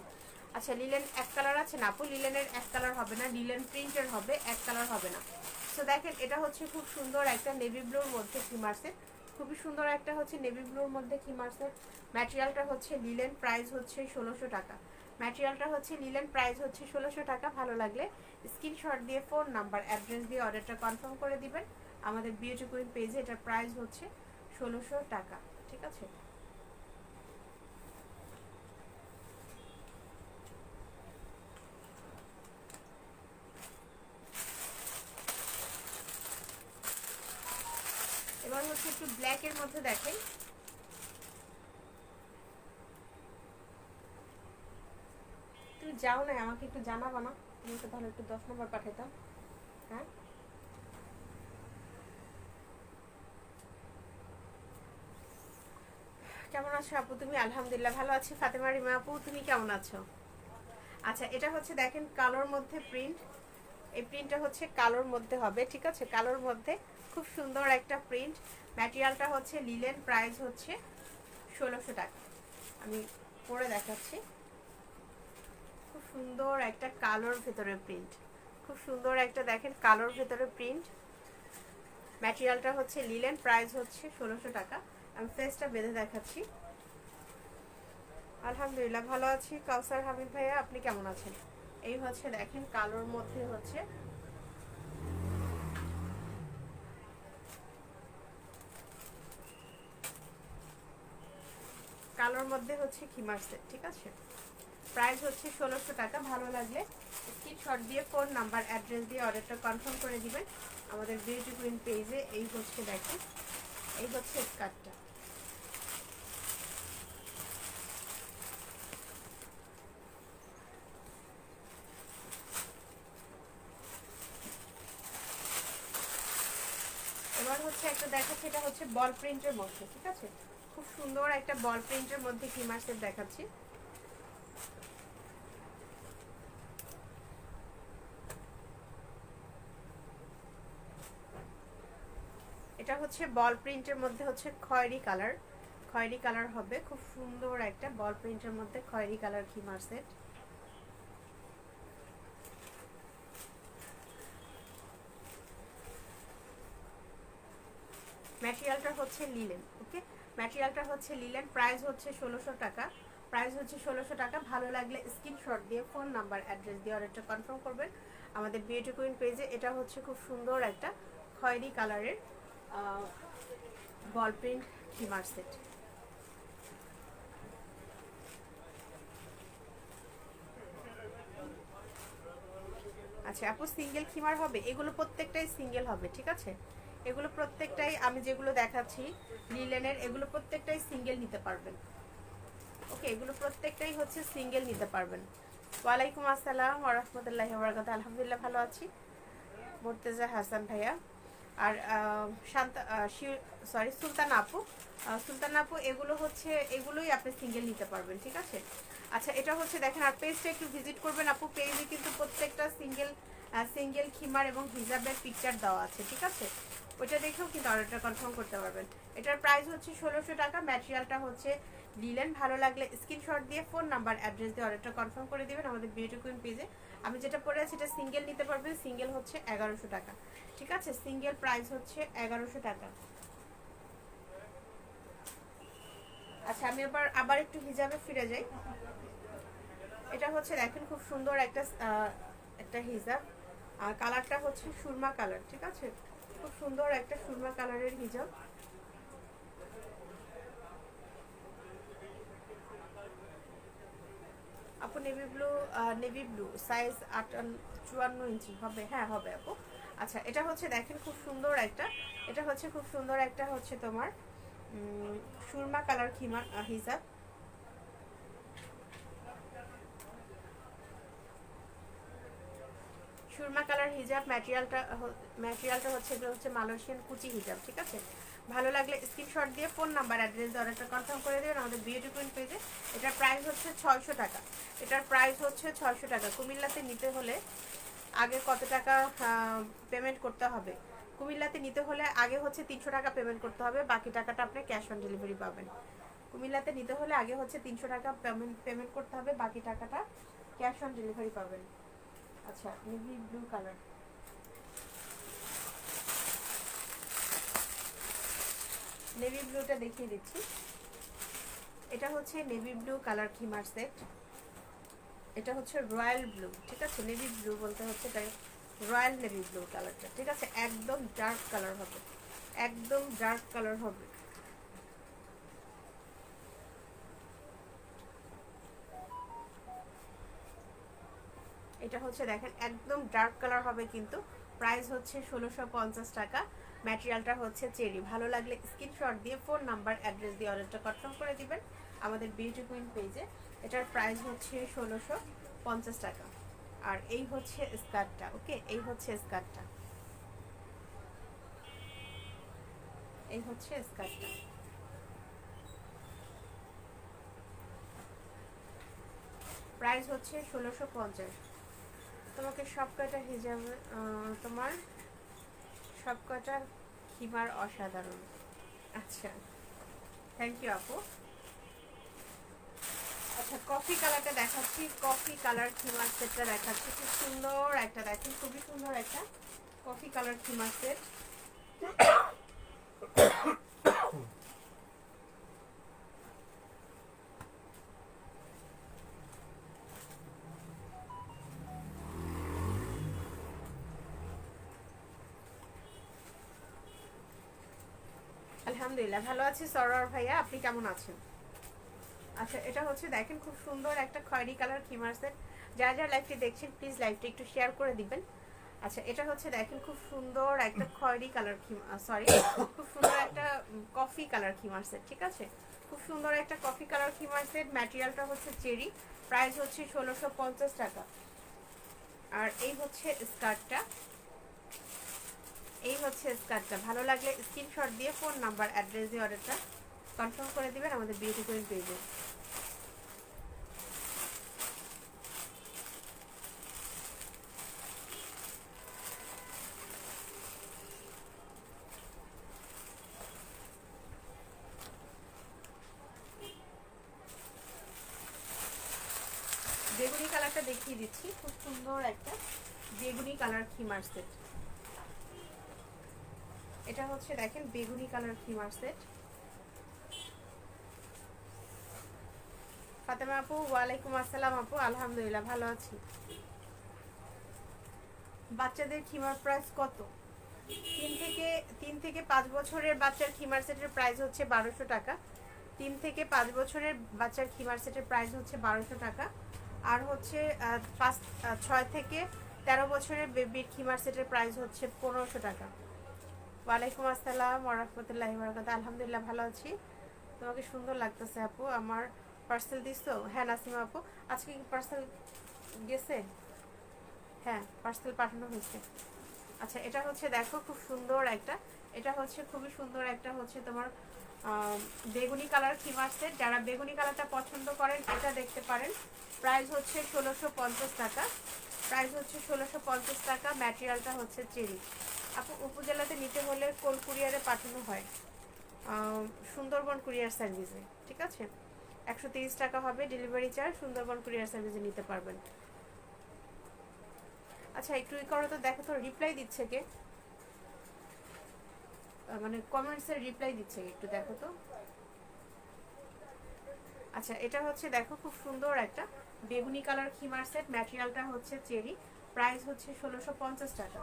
আচ্ছা লিলেন এক কালার আছে না আপু? লিলেনের এক কালার হবে না, লিলেন প্রিন্টের হবে, এক কালার হবে না। সো দেখেন এটা হচ্ছে খুব সুন্দর একটা নেভি ব্লুর মধ্যে খিমার সেট, খুবই সুন্দর একটা হচ্ছে নেভি ব্লুর মধ্যে খিমার সেট। ম্যাটেরিয়ালটা হচ্ছে লিলেন, প্রাইস হচ্ছে 1600 টাকা। ম্যাটেরিয়ালটা হচ্ছে লিলেন, প্রাইস হচ্ছে 1600 টাকা। ভালো লাগলে স্ক্রিনশট দিয়ে ফোন নাম্বার অ্যাড্রেস দিয়ে অর্ডারটা কনফার্ম করে দিবেন আমাদের বিউটি কুইন পেজে। এটার প্রাইস হচ্ছে 1600 টাকা, ঠিক আছে। এবার হচ্ছে একটু ব্ল্যাকের মধ্যে দেখেন, তুমি যাও না আমাকে একটু জানাবা না? তুমি তো তাহলে একটু 10 নম্বর পাঠাইতাম। হ্যাঁ কেমন আছো আপু তুমি? আলহামদুলিল্লাহ ভালো আছি। ফাতেমা রিমা আপু তুমি কেমন আছো? আচ্ছা এটা হচ্ছে দেখেন কালোর মধ্যে প্রিন্ট, এই প্রিন্টটা হচ্ছে কালোর মধ্যে হবে, ঠিক আছে। কালোর মধ্যে খুব সুন্দর একটা প্রিন্ট, ম্যাটেরিয়ালটা হচ্ছে লিলেন, প্রাইস হচ্ছে 1600 টাকা। আমি পরে দেখাচ্ছি। খুব সুন্দর একটা কালোর ভেতরে প্রিন্ট, খুব সুন্দর একটা দেখেন কালোর ভেতরে প্রিন্ট, ম্যাটেরিয়ালটা হচ্ছে লিলেন, প্রাইস হচ্ছে 1600 টাকা। আমি ফেসটা বেঁধে দেখাচ্ছি। আলহামদুলিল্লাহ ভালো আছি কাউসার হামিদ ভাইয়া, আপনি কেমন আছেন? এই হচ্ছে দেখেন কালোর মধ্যে হচ্ছে, কালোর মধ্যে হচ্ছে খিমার সেট, ঠিক আছে। প্রাইস হচ্ছে 1600 টাকা। ভালো লাগলে স্ক্রিনশট দিয়ে ফোন নাম্বার অ্যাড্রেস দিয়ে অর্ডারটা কনফার্ম করে দিবেন আমাদের বিউটি কুইন পেজে। এই হচ্ছে দেখেন, এই হচ্ছে স্কার্টটা। এবার হচ্ছে একটা দেখাচ্ছি, এটা হচ্ছে বল প্রিন্টের মধ্যে, ঠিক আছে। খুব সুন্দর একটা বল প্রিন্টের মধ্যে খিমার সেট দেখাচ্ছি। এটা হচ্ছে বল প্রিন্টের মধ্যে হচ্ছে খয়েরি কালার, খয়েরি কালার হবে, খুব সুন্দর একটা বল প্রিন্টের মধ্যে খয়েরি কালার খিমার সেট। ম্যাটেরিয়ালটা হচ্ছে লিলেন। ওকে, ম্যাটেরিয়ালটা হচ্ছে লিলেন, প্রাইস হচ্ছে 1600 টাকা। প্রাইস হচ্ছে 1600 টাকা। ভালো লাগলে স্ক্রিনশট দিয়ে ফোন নাম্বার অ্যাড্রেস দিয়ে অর্ডারটা কনফার্ম করবেন আমাদের বিউটি কুইন পেজে। এটা হচ্ছে খুব সুন্দর একটা খয়েরি কালারের বল প্রিন্ট হিমার সেট। আচ্ছা আপু, সিঙ্গেল খিমার হবে? এগুলো প্রত্যেকটাই সিঙ্গেল হবে, ঠিক আছে? এগুলো প্রত্যেকটাই আমি যেগুলো দেখাচ্ছি লিলেনের, এগুলো প্রত্যেকটাই সিঙ্গেল নিতে পারবেন। ওকে, এগুলো প্রত্যেকটাই হচ্ছে সিঙ্গেল নিতে পারবেন। ওয়ালাইকুম আসসালাম ওয়া রাহমাতুল্লাহি ওয়া বারাকাতুহু। আলহামদুলিল্লাহ ভালো আছি মুর্তজা হাসান ভাইয়া। আর সুলতান আপু, সুলতান আপু এগুলো হচ্ছে, এগুলোই আপনি সিঙ্গেল নিতে পারবেন, ঠিক আছে? আচ্ছা এটা হচ্ছে দেখেন, আর পেজটা একটু ভিজিট করবেন আপু, পেজে কিন্তু প্রত্যেকটা সিঙ্গেল খিমার এবং হিজাবের পিকচার দেওয়া আছে, ঠিক আছে? ওইটা দেখেও কিন্তু অর্ডারটা কনফার্ম করতে পারবেন। এটার প্রাইস হচ্ছে 1600 টাকা। ম্যাটেরিয়ালটা হচ্ছে লিলেন। ভালো লাগলে স্ক্রিনশট দিয়ে ফোন নাম্বার অ্যাড্রেস দিয়ে অর্ডারটা কনফার্ম করে দিবেন আমাদের বিউটি কুইন পেজে। আমি যেটা পরে আছি এটা সিঙ্গেল নিতে পারবেন। সিঙ্গেল হচ্ছে 1100 টাকা, ঠিক আছে? সিঙ্গেল প্রাইস হচ্ছে 1100 টাকা। আচ্ছা আমি আবার একটু হিজাবে ফিরে যাই। এটা হচ্ছে দেখেন খুব সুন্দর একটা হিজাব, আর কালারটা হচ্ছে সুরমা কালার, ঠিক আছে? খুব সুন্দর একটা সুরমা কালারের হিজাব। আপু নেভি ব্লু সাইজ 54 ইঞ্চি হবে? হ্যাঁ হবে আপু। আচ্ছা এটা হচ্ছে দেখেন খুব সুন্দর একটা, এটা হচ্ছে খুব সুন্দর একটা হচ্ছে তোমার সুরমা কালার হিজাব। সুরমা কালার হিজাব, ম্যাটেরিয়ালটা হচ্ছে এগুলো হচ্ছে মালয়েশিয়ান কুচি হিজাব, ঠিক আছে? ভালো লাগলে স্ক্রিনশট দিয়ে ফোন নাম্বার অ্যাড্রেস দিয়ে অর্ডারটা কনফার্ম করে দেবেন আমাদের বিউটি কুইন পেজে। এটার প্রাইস হচ্ছে 600 টাকা। এটার প্রাইস হচ্ছে 600 টাকা। কুমিল্লাতে নিতে হলে আগে কত টাকা পেমেন্ট করতে হবে? কুমিল্লাতে নিতে হলে আগে হচ্ছে 300 টাকা পেমেন্ট করতে হবে, বাকি টাকাটা আপনি ক্যাশ অন ডেলিভারি পাবেন। কুমিল্লাতে নিতে হলে আগে হচ্ছে 300 টাকা পেমেন্ট করতে হবে, বাকি টাকাটা ক্যাশ অন ডেলিভারি পাবেন। আচ্ছা নেভি ব্লু কালার, নেভি ব্লুটা দেখিয়ে দিচ্ছি। এটা হচ্ছে নেভি ব্লু কালার খিমার সেট। এটা হচ্ছে রয়্যাল ব্লু, ঠিক আছে? নেভি ব্লু বলতে হচ্ছে তাই রয়্যাল নেভি ব্লু কালারটা, ঠিক আছে? একদম ডার্ক কালার হবে, একদম ডার্ক কালার হবে। এটা হচ্ছে দেখেন একদম ডার্ক কালার হবে কিন্তু। প্রাইস হচ্ছে 1650 টাকা। ম্যাটেরিয়ালটা হচ্ছে চেরি। ভালো লাগলে স্ক্রিনশট দিয়ে ফোন নাম্বার অ্যাড্রেস দিয়ে অর্ডারটা কনফার্ম করে দিবেন আমাদের বিউটি কুইন পেজে। এটার প্রাইস হচ্ছে 1650 টাকা। আর এই হচ্ছে স্কার্টটা, ওকে? এই হচ্ছে স্কার্টটা, এই হচ্ছে স্কার্টটা। প্রাইস হচ্ছে 1650। তোমাকে সব কয়টা হিজাব, তোমার সব কয়টা খিমার অসাধারণ। আচ্ছা থ্যাংক ইউ আপু। আচ্ছা কফি কালারটা দেখাচ্ছি, কফি কালার খিমার সেটটা দেখাচ্ছি। খুব সুন্দর একটা, দেখেন খুবই সুন্দর একটা কফি কালার খিমার সেট। আলহামদুলিল্লাহ ভালো আছি সরোয়ার ভাইয়া, আপনি কেমন আছেন? আচ্ছা এটা হচ্ছে দেখেন খুব সুন্দর একটা খয়েরি কালার খিমার সেট। যারা যারা লাইভটি দেখছেন প্লিজ লাইভটি একটু শেয়ার করে দিবেন। আচ্ছা এটা হচ্ছে দেখেন খুব সুন্দর একটা খয়েরি কালার খুব সুন্দর একটা কফি কালার খিমার সেট, ঠিক আছে? খুব সুন্দর একটা কফি কালার খিমার সেট। ম্যাটেরিয়ালটা হচ্ছে চেরি। প্রাইস হচ্ছে 1650 টাকা। আর এই হচ্ছে স্কার্টটা, এই হচ্ছে স্কার্টটা। ভালো লাগলে স্ক্রিনশট দিয়ে ফোন নাম্বার অ্যাড্রেস দিয়ে অর্ডারটা কনফার্ম করে দিবেন আমাদের বিউটি কুইন পেজে। বেগুনি কালারটা দেখিয়ে দিচ্ছি, খুব সুন্দর একটা বেগুনি কালার খিমার সেট। এটা হচ্ছে দেখেন বেগুনি কালার খিমার সেট। ফাতেমা আপু ওয়ালাইকুম আসসালাম আপু, আলহামদুলিল্লাহ ভালো আছি। বাচ্চাদের খিমার প্রাইস কত? 3 থেকে 5 বছরের বাচ্চার খিমার সেটের প্রাইস হচ্ছে 1200 টাকা। 3 থেকে 5 বছরের বাচ্চার খিমার সেটের প্রাইস হচ্ছে 1200 টাকা। আর হচ্ছে 6 থেকে 13 বছরের বেবির খিমার সেটের প্রাইস হচ্ছে 1500 টাকা। ওয়ালাইকুম আসসালাম ওরহমতুল্লাহি ওয়াবারাকাতুহু। আলহামদুলিল্লাহ ভালো আছি। তোমাকে সুন্দর লাগতেছে আপু। আমার পার্সেল দিছো? হ্যাঁ নাসিমা আপু, আজকে কি পার্সেল গেছে? হ্যাঁ পার্সেল পাঠানো হয়েছে। আচ্ছা এটা হচ্ছে দেখো খুব সুন্দর একটা, এটা হচ্ছে খুবই সুন্দর একটা হচ্ছে তোমার বেগুনি কালার খিমার সেট। যারা বেগুনি কালারটা পছন্দ করেন এটা দেখতে পারেন। প্রাইস হচ্ছে 1650 টাকা। প্রাইস হচ্ছে 1650 টাকা। ম্যাটেরিয়ালটা হচ্ছে চেরি। আপু উপজেলাতে নিতে হলে কোল কুরিয়ারে পাঠানো হয়, সুন্দরবন কুরিয়ার সার্ভিসে। ঠিক আছে, 130 টাকা হবে ডেলিভারি চার্জ। সুন্দরবন কুরিয়ার সার্ভিসে নিতে পারবেন। আচ্ছা একটু ই করো তো, দেখো তো রিপ্লাই দিচ্ছে কে, মানে কমেন্টসের রিপ্লাই দিচ্ছে কে, একটু দেখো তো। আচ্ছা এটা হচ্ছে দেখো খুব সুন্দর একটা বেগুনি কালার খিমার সেট। ম্যাটেরিয়ালটা হচ্ছে চেরি। প্রাইস হচ্ছে 1650 টাকা।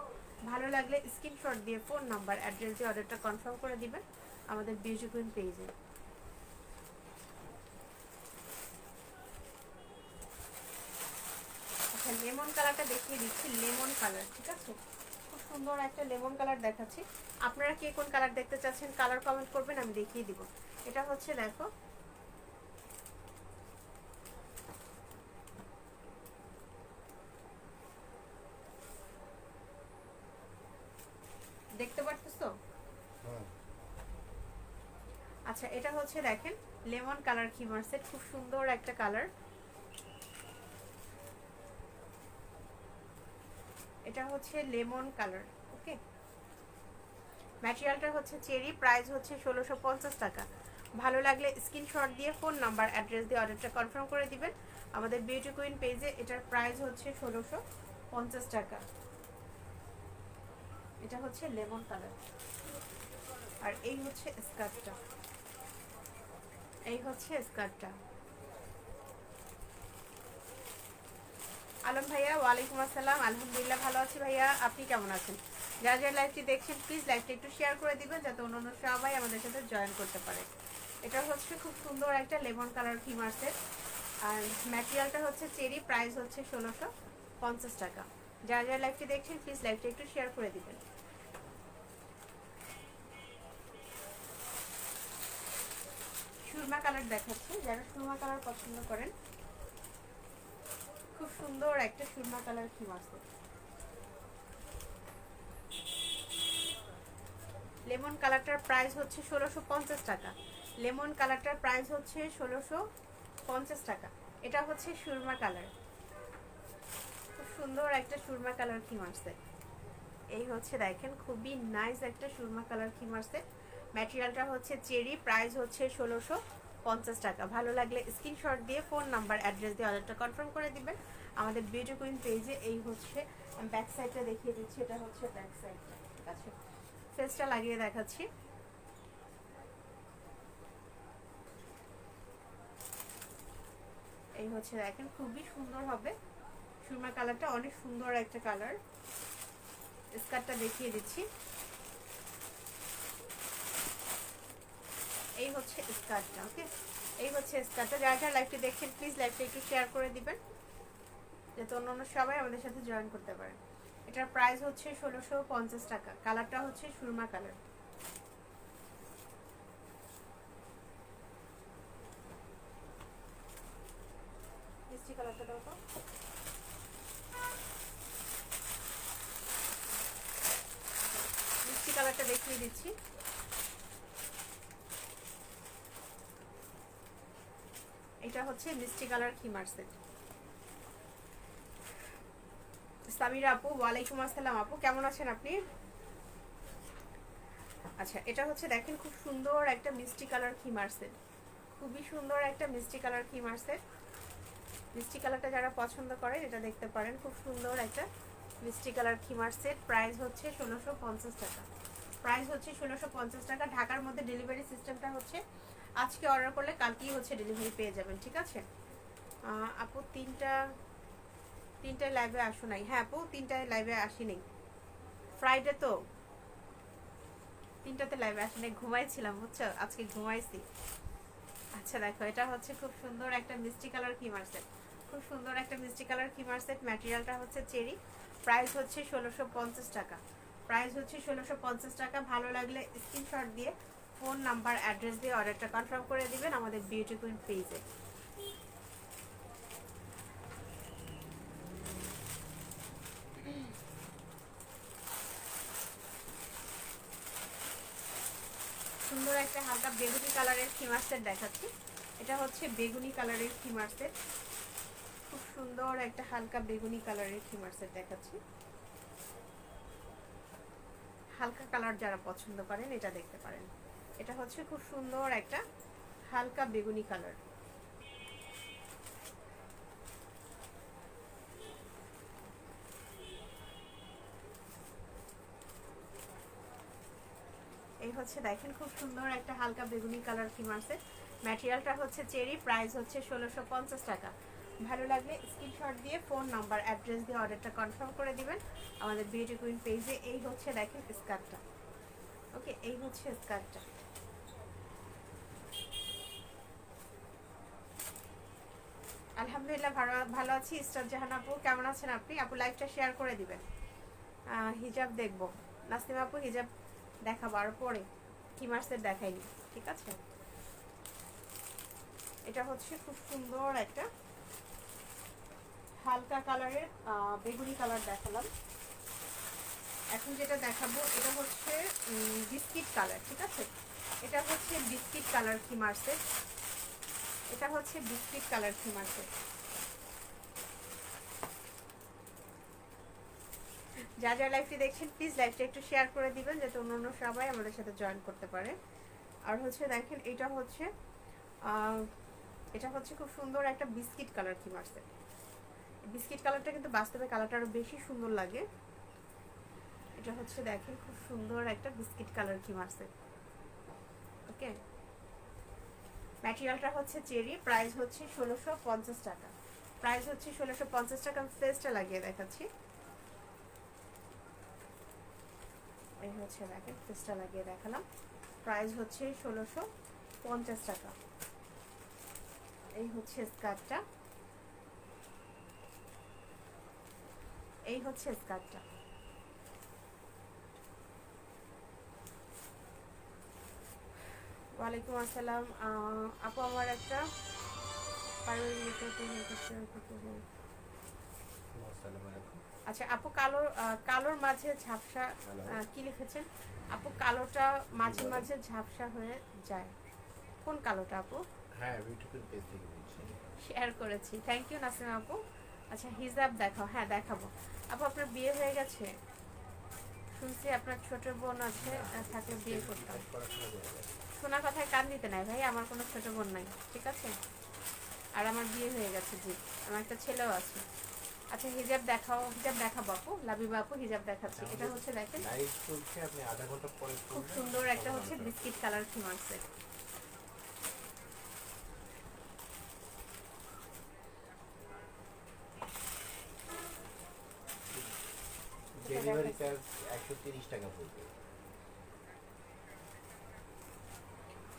ভালো লাগলে স্ক্রিনশট দিয়ে ফোন নাম্বার অ্যাড্রেস দিয়ে অর্ডারটা কনফার্ম করে দিবেন আমাদের বিউটি কুইন পেজে। আচ্ছা লেমন কালারটা দেখিয়ে দিচ্ছি, লেমন কালার। ঠিক আছে, খুব সুন্দর একটা লেমন কালার দেখাচ্ছি। আপনারা কে কোন কালার দেখতে চাচ্ছেন কালার কমেন্ট করবেন, আমি দেখিয়ে দিব। এটা হচ্ছে দেখো দেখতে পারতেছো? হ্যাঁ আচ্ছা এটা হচ্ছে দেখেন লেমন কালার খিমার সেট, খুব সুন্দর একটা কালার। এটা হচ্ছে লেমন কালার। ওকে, ম্যাটেরিয়ালটা হচ্ছে চেরি। প্রাইস হচ্ছে 1650 টাকা। ভালো লাগলে স্ক্রিনশট দিয়ে ফোন নাম্বার অ্যাড্রেস দিয়ে অর্ডারটা কনফার্ম করে দিবেন আমাদের বিউটি কুইন পেজে। এটার প্রাইস হচ্ছে 1650 টাকা। এটা হচ্ছে লেমন কালার। আর এই হচ্ছে স্কার্টটা, এই হচ্ছে স্কার্টটা। আলম ভাইয়া ওয়ালাইকুম আসসালাম, আলহামদুলিল্লাহ ভালো আছি ভাইয়া, আপনি কেমন আছেন? যারা যারা লাইভটি দেখছেন প্লিজ লাইভটি একটু শেয়ার করে দিবেন যাতে অন্য সবাই আমাদের সাথে জয়েন করতে পারে। এটা হচ্ছে খুব সুন্দর একটা লেমন কালার খিমার সেট। আর ম্যাটেরিয়ালটা হচ্ছে চেরি। প্রাইস হচ্ছে 1650 টাকা। যারা যারা লাইভটি দেখছেন প্লিজ লাইভটি একটু শেয়ার করে দিবেন। সুরমা কালার দেখাচ্ছি, যারা সুরমা কালার পছন্দ করেন। খুব সুন্দর একটা সুরমা কালার খিমার সেট। লেমন কালারটার প্রাইস হচ্ছে 1650 টাকা। লেমন কালারটার প্রাইস হচ্ছে 1650 টাকা। এটা হচ্ছে সুরমা কালার, খুব সুন্দর একটা সুরমা কালার খিমার সেট। এই হচ্ছে দেখেন খুবই নাইস একটা সুরমা কালার খিমার সেট। ম্যাটেরিয়ালটা হচ্ছে চেরি। প্রাইস হচ্ছে 1650 টাকা। ভালো লাগলে স্ক্রিনশট দিয়ে ফোন নাম্বার অ্যাড্রেস দিয়ে অর্ডারটা কনফার্ম করে দিবেন আমাদের বিউটি কুইন পেজে। এই হচ্ছে ব্যাক সাইডটা দেখিয়ে দিচ্ছি, এটা হচ্ছে ব্যাক সাইডটা। ঠিক আছে, ফেসটা লাগিয়ে দেখাচ্ছি। এই হচ্ছে দেখেন খুবই সুন্দর হবে সুরমা কালারটা, অনেক সুন্দর একটা কালার। স্কার্টটা দেখিয়ে দিচ্ছি, এই হচ্ছে স্কার্টটা। ওকে, এই হচ্ছে স্কার্টটা। যারা যারা লাইভটি দেখছেন প্লিজ লাইভটা একটু শেয়ার করে দিবেন যাতে অন্য সবাই আমাদের সাথে জয়েন করতে পারে। এটার প্রাইস হচ্ছে 1650 টাকা। কালারটা হচ্ছে সুরমা কালার। মিষ্টি কালারটা দাও তো। মিষ্টি কালারটা দেখিয়ে দিচ্ছি। এটা হচ্ছে মিষ্টি কালার খিমার সেট। সামিরা আপু ওয়ালাইকুম আসসালাম আপু, কেমন আছেন আপনি? আচ্ছা এটা হচ্ছে দেখেন খুব সুন্দর একটা মিষ্টি কালার খিমার সেট, খুবই সুন্দর একটা মিষ্টি কালার খিমার সেট। মিষ্টি কালারটা যারা পছন্দ করেন এটা দেখতে পারেন। খুব সুন্দর একটা মিষ্টি কালার খিমার সেট। প্রাইস হচ্ছে 1650 টাকা। প্রাইস হচ্ছে 1650 টাকা। ঢাকার মধ্যে ডেলিভারি সিস্টেমটা হচ্ছে আজকে অর্ডার করলে কালকেই হচ্ছে ডেলিভারি পেয়ে যাবেন, ঠিক আছে। আপু তিনটায় লাইভে আসো নাই? হ্যাঁ আপু, তিনটায় লাইভে আসি নাই, ফ্রাইডে তো তিনটাতে লাইভে আসি নাই, ঘুমাইছিলাম বুঝছো, আজকে ঘুমাইছি। আচ্ছা দেখো, এটা হচ্ছে খুব সুন্দর একটা মিষ্টি কালার কিমার সেট, খুব সুন্দর একটা মিষ্টি কালার কিমার সেট। ম্যাটেরিয়ালটা হচ্ছে চেরি, প্রাইস হচ্ছে 1650 টাকা। প্রাইস হচ্ছে 1650 টাকা। ভালো লাগলে স্ক্রিনশট দিয়ে ফোন নাম্বার অ্যাড্রেস দিয়ে অর্ডারটা কনফার্ম করে দিবেন আমাদের বিউটি কুইন পেজে। সুন্দর একটা হালকা বেগুনি কালারের খিমার সেট দেখাচ্ছি। এটা হচ্ছে বেগুনি কালারের খিমার সেট, খুব সুন্দর একটা হালকা বেগুনি কালারের খিমার সেট দেখাচ্ছি। হালকা কালার যারা পছন্দ করেন এটা দেখতে পারেন। এটা হচ্ছে খুব সুন্দর একটা হালকা বেগুনি কালার। এই হচ্ছে দেখেন খুব সুন্দর একটা হালকা বেগুনি কালার খিমার সেট। ম্যাটেরিয়ালটা হচ্ছে চেরি, প্রাইস হচ্ছে 1650 টাকা। ভালো লাগলে স্ক্রিনশট দিয়ে ফোন নাম্বার অ্যাড্রেস দিয়ে অর্ডারটা কনফার্ম করে দিবেন আমাদের বিউটি কুইন পেজে। এই হচ্ছে দেখেন স্কার্টটা, ওকে, এই হচ্ছে স্কার্টটা। আলহামদুলিল্লাহ ভালো আছি। ইস্টার জাহান আপু কেমন আছেন আপনি? আপু লাইভটা শেয়ার করে দিবেন। হিজাব দেখবো নাসিমা আপু, হিজাব দেখাবো আর পরে, কিমার সেট দেখাইনি, ঠিক আছে। এটা হচ্ছে খুব সুন্দর একটা হালকা কালারের বেগুনি কালার দেখালাম। এখন যেটা দেখাবো এটা হচ্ছে বিস্কিট কালার, ঠিক আছে। এটা হচ্ছে বিস্কিট কালার খিমার সেট, এটা হচ্ছে বিস্কিট কালার খিমার সেট। যা যা লাইভটি দেখছেন প্লিজ লাইভটা একটু শেয়ার করে দিবেন যাতে অন্য সবাই আমাদের সাথে জয়েন করতে পারে। আর হচ্ছে দেখেন এটা হচ্ছে খুব সুন্দর একটা বিস্কিট কালার খিমার সেট। বিস্কিট কালারটা কিন্তু বাস্তবে কালারটা আরো বেশি সুন্দর লাগে। এটা হচ্ছে দেখেন খুব সুন্দর একটা বিস্কিট কালার খিমার সেট, ওকে। ম্যাটেরিয়ালটা হচ্ছে চেরি, প্রাইস হচ্ছে 1650 টাকা। প্রাইস হচ্ছে 1650 টাকা। আমি ফেসটা লাগিয়ে দেখাচ্ছি। এই হচ্ছে দেখেন ফেসটা লাগিয়ে দেখালাম। প্রাইস হচ্ছে 1650 টাকা। এই হচ্ছে স্কার্টটা, এই হচ্ছে স্কার্টটা। ওয়ালাইকুম আসসালাম আপু, আমার একটা আচ্ছা আপু, কালোর মাঝে ঝাপসা কি লিখেছেন আপু? কালোটা মাঝে মাঝে ঝাপসা হয়ে যায়, কোন কালোটা আপু? হ্যাঁ, বিউটিফুল পেজ থেকে বলছি। শেয়ার করেছি, থ্যাংক ইউ নাসিমা আপু। আচ্ছা হিজাব দেখাও, হ্যাঁ দেখাবো। আপু আপনার বিয়ে হয়ে গেছে? শুনছি আপনার ছোট বোন আছে, থাকলে বিয়ে করতাম। শোনা কথায় কান দিতে নাই ভাই, আমার কোনো ছোট বোন নাই, ঠিক আছে। আর আমার বিয়ে হয়ে গেছে, জি, আমার একটা ছেলেও আছে। আচ্ছা হিজাব দেখাও, হিজাব দেখাবো আপু, লাবিবা আপু হিজাব দেখাচ্ছি। এটা হচ্ছে দেখেন লাইভ চলছে, আপনি আধা ঘন্টা পরে খুব সুন্দর একটা হচ্ছে বিস্কিট কালার খিমার সেট। ডেলিভারি চার্জ 130 টাকা পড়বে।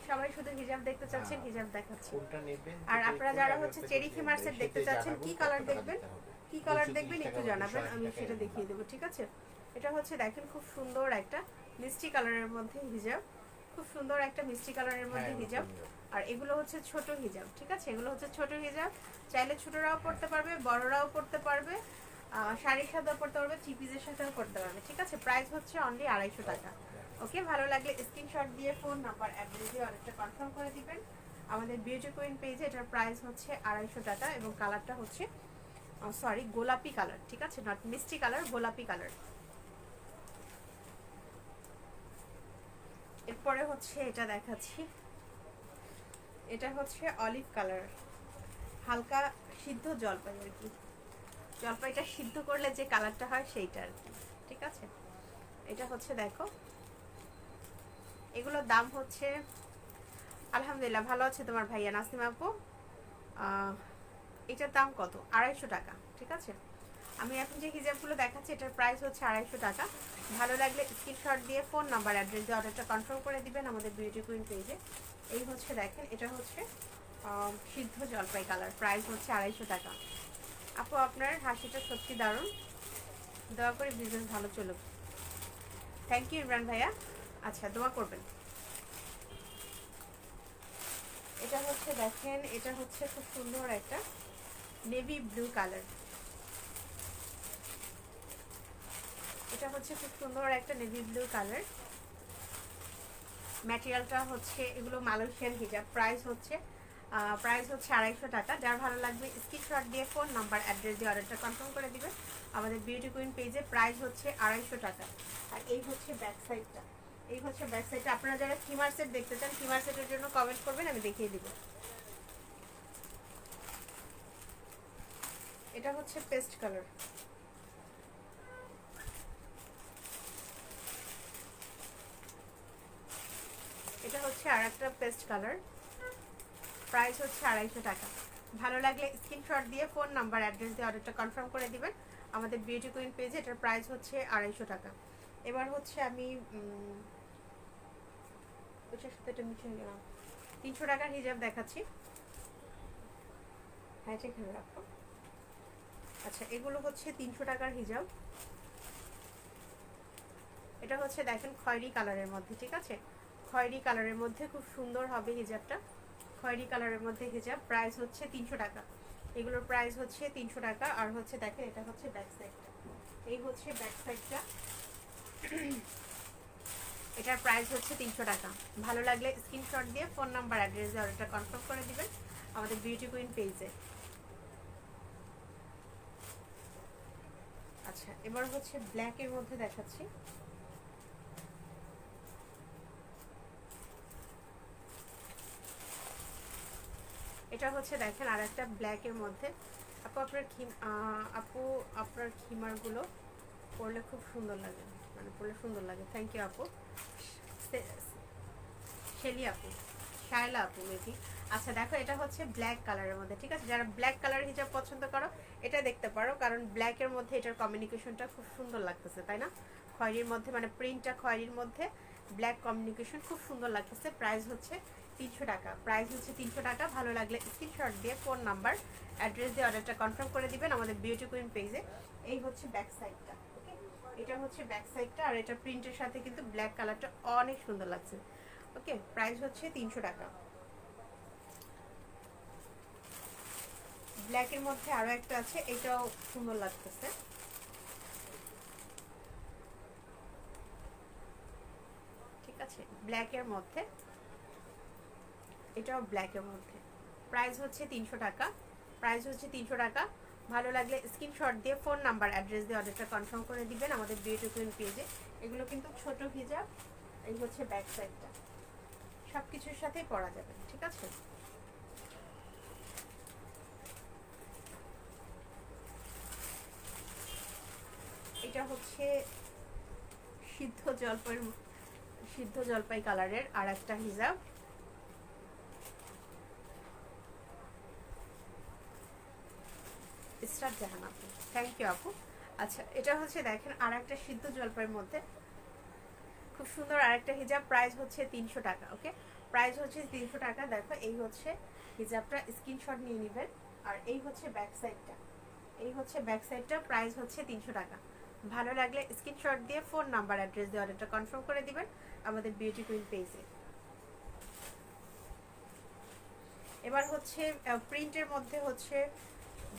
সবাই শুধু হিজাব দেখতে চাচ্ছেন, হিজাব দেখাচ্ছি। কোনটা নেবেন? আর আপনারা যারা হচ্ছে চেরি খিমার সেট দেখতে চাচ্ছেন, কি কালার দেখবেন, কি কালার দেখবেন একটু জানাবেন, আমি সেটা দেখিয়ে দেবো, ঠিক আছে। এটা হচ্ছে দেখেন খুব সুন্দর একটা মিষ্টি কালারের মধ্যে হিজাব, খুব সুন্দর একটা মিষ্টি কালারের মধ্যে হিজাব। আর এগুলো হচ্ছে ছোট হিজাব, ঠিক আছে, এগুলো হচ্ছে ছোট হিজাব। চাইলে ছোটরাও পড়তে পারবে, বড়রাও পড়তে পারবে, শাড়ির সাথেও পড়তে পারবে, থ্রি পিসের সাথেও পড়তে পারবে, ঠিক আছে। প্রাইস হচ্ছে অনলি 250 টাকা, ওকে। ভালো লাগলে স্ক্রিনশট দিয়ে ফোন নাম্বার অ্যাড্রেস দিয়ে অর্ডারটা কনফার্ম করে দিবেন আমাদের বিউটি কুইন পেজে। এটার প্রাইস হচ্ছে 250 টাকা এবং কালারটা হচ্ছে সরি গোলাপি কালার, ঠিক আছে, নট মিষ্টি কালার, গোলাপি কালার। এরপরে হচ্ছে এটা দেখাচ্ছি, এটা হচ্ছে অলিভ কালার, হালকা সিদ্ধ জলপাই আর কি, জলপাইটা সিদ্ধ করলে যে কালারটা হয় সেইটা আর কি, ঠিক আছে। এটা হচ্ছে দেখো এগুলোর দাম হচ্ছে, আলহামদুলিল্লাহ ভালো আছে তোমার ভাইয়া নাসিমা আপু। এটার দাম কত? 250 টাকা। ঠিক আছে, আমি এখন যে হিজাবগুলো দেখাচ্ছি এটার প্রাইস হচ্ছে 250 টাকা। ভালো লাগলে স্ক্রিনশট দিয়ে ফোন নাম্বার অ্যাড্রেস দিয়ে অর্ডারটা কনফার্ম করে দিবেন আমাদের বিউটি কুইন পেজে। এই হচ্ছে দেখেন, এটা হচ্ছে সিদ্ধ জলপাই কালার, প্রাইস হচ্ছে 250 টাকা। আপু আপনার হাসিটা সত্যি দারুণ, দোয়া করে বিজনেস ভালো চলুক। থ্যাংক ইউ ইমরান ভাইয়া। আচ্ছা, দোয়া করবেন। এটা হচ্ছে দেখেন, এটা হচ্ছে খুব সুন্দর একটা নেভি ব্লু কালার। এটা হচ্ছে খুব সুন্দর একটা নেভি ব্লু কালার। ম্যাটেরিয়ালটা হচ্ছে, এগুলো মালয়েশিয়ান হিজাব, প্রাইস হচ্ছে 250 টাকা। যার ভালো লাগবে স্ক্রিনশট দিয়ে ফোন নাম্বার অ্যাড্রেস দিয়ে অর্ডারটা কনফার্ম করে দিবেন আমাদের বিউটি কুইন পেজে। প্রাইস হচ্ছে 250 টাকা। আর এই হচ্ছে ব্যাক সাইডটা, এই হচ্ছে ব্যাক সাইডটা। আপনারা যারা খিমার সেট দেখতে চান, খিমার সেটের জন্য কমেন্ট করবেন, আমি দেখিয়ে দিব। এটা হচ্ছে পেস্ট কালার। এটা হচ্ছে আর একটা পেস্ট কালার, প্রাইস হচ্ছে 250 টাকা। ভালো লাগলে স্ক্রিনশট দিয়ে ফোন নাম্বার অ্যাড্রেস দিয়ে অর্ডারটা কনফার্ম করে দিবেন আমাদের বিউটি কুইন পেজে। এটার প্রাইস হচ্ছে 250 টাকা। এবার হচ্ছে আমি 300 টাকার হিজাব দেখাচ্ছি। হ্যাঁ, এখানে রাখো। আচ্ছা, এগুলো হচ্ছে 300 টাকার হিজাব। এটা হচ্ছে দেখেন খয়েরি কালারের মধ্যে। ঠিক আছে, খয়েরি কালারের মধ্যে খুব সুন্দর হবে হিজাবটা। খয়েরি কালারের মধ্যে হিজাব, প্রাইস হচ্ছে 300 টাকা। এগুলোর প্রাইস হচ্ছে 300 টাকা। আর হচ্ছে দেখেন, এটা হচ্ছে ব্যাক সাইডটা, এই হচ্ছে ব্যাক সাইডটা। এটার প্রাইস হচ্ছে 300 টাকা। ভালো লাগলে স্ক্রিনশট দিয়ে ফোন নাম্বার অ্যাড্রেস দিয়ে অর্ডারটা কনফার্ম করে দিবেন আমাদের বিউটি কুইন পেজে। আচ্ছা, এবার হচ্ছে ব্ল্যাকের মধ্যে দেখাচ্ছি। এটা হচ্ছে দেখেন আর একটা ব্ল্যাকের মধ্যে। আপু আপনার আপু আপনার খিমারগুলো পরলে খুব সুন্দর লাগে, মানে পরলে সুন্দর লাগে। থ্যাংক ইউ আপু। শেলি আপু, শায়লা আপু মেবি। আচ্ছা দেখো, এটা হচ্ছে ব্ল্যাক কালারের মধ্যে। ঠিক আছে, যারা ব্ল্যাক কালার হিজাব পছন্দ করো এটা দেখতে পারো, কারণ ব্ল্যাকের মধ্যে এটার কমিউনিকেশনটা খুব সুন্দর লাগতেছে, তাই না? খয়েরির মধ্যে, মানে প্রিন্টটা খয়েরির মধ্যে ব্ল্যাক কমিউনিকেশন খুব সুন্দর লাগতেছে। প্রাইস হচ্ছে 300 টাকা। প্রাইস হচ্ছে 300 টাকা। ভালো লাগলে স্ক্রিনশট দিয়ে ফোন নাম্বার অ্যাড্রেস দিয়ে অর্ডারটা কনফার্ম করে দিবেন আমাদের বিউটি কুইন পেজে। এই হচ্ছে ব্যাক সাইডটা। ওকে, এটা হচ্ছে ব্যাক সাইডটা। আর এটা প্রিন্টের সাথে কিন্তু ব্ল্যাক কালারটা অনেক সুন্দর লাগছে। ওকে, প্রাইস হচ্ছে 300 টাকা। ব্ল্যাকের মধ্যে আরো একটা আছে, এটাও সুন্দর লাগতেছে। ঠিক আছে, ব্ল্যাকের মধ্যে, এটাও ব্ল্যাকের মধ্যে। প্রাইস হচ্ছে 300 টাকা। প্রাইস হচ্ছে 300 টাকা। ভালো লাগলে স্ক্রিনশট দিয়ে ফোন নাম্বার অ্যাড্রেস দিয়ে অর্ডারটা কনফার্ম করে দিবেন আমাদের বিউটি কুইন পেজে। এগুলো কিন্তু ছোট হিজাব। এই হচ্ছে ব্যাক সাইডটা, সব কিছুর সাথেই পরা যাবে। ঠিক আছে, এটা হচ্ছে সিদ্ধ জলপাই কালারের আর একটা হিজাব। ইসরাত জাহান আপু, থ্যাংক ইউ আপু। আচ্ছা, এটা হচ্ছে দেখেন আর একটা সিদ্ধ জলপাইয়ের মধ্যে খুব সুন্দর আর একটা হিজাব। প্রাইস হচ্ছে 300 টাকা। ওকে, প্রাইস হচ্ছে 300 টাকা। দেখো, এই হচ্ছে হিজাবটা, স্ক্রিনশট নিয়ে নেবেন। আর এই হচ্ছে ব্যাক সাইডটা, এই হচ্ছে ব্যাক সাইডটা। প্রাইস হচ্ছে 300 টাকা। ভালো লাগলে স্ক্রিনশট দিয়ে ফোন নাম্বার অ্যাড্রেস দিয়ে অর্ডারটা কনফার্ম করে দিবেন আমাদের বিউটি কুইন পেজে। এবার হচ্ছে প্রিন্টের মধ্যে হচ্ছে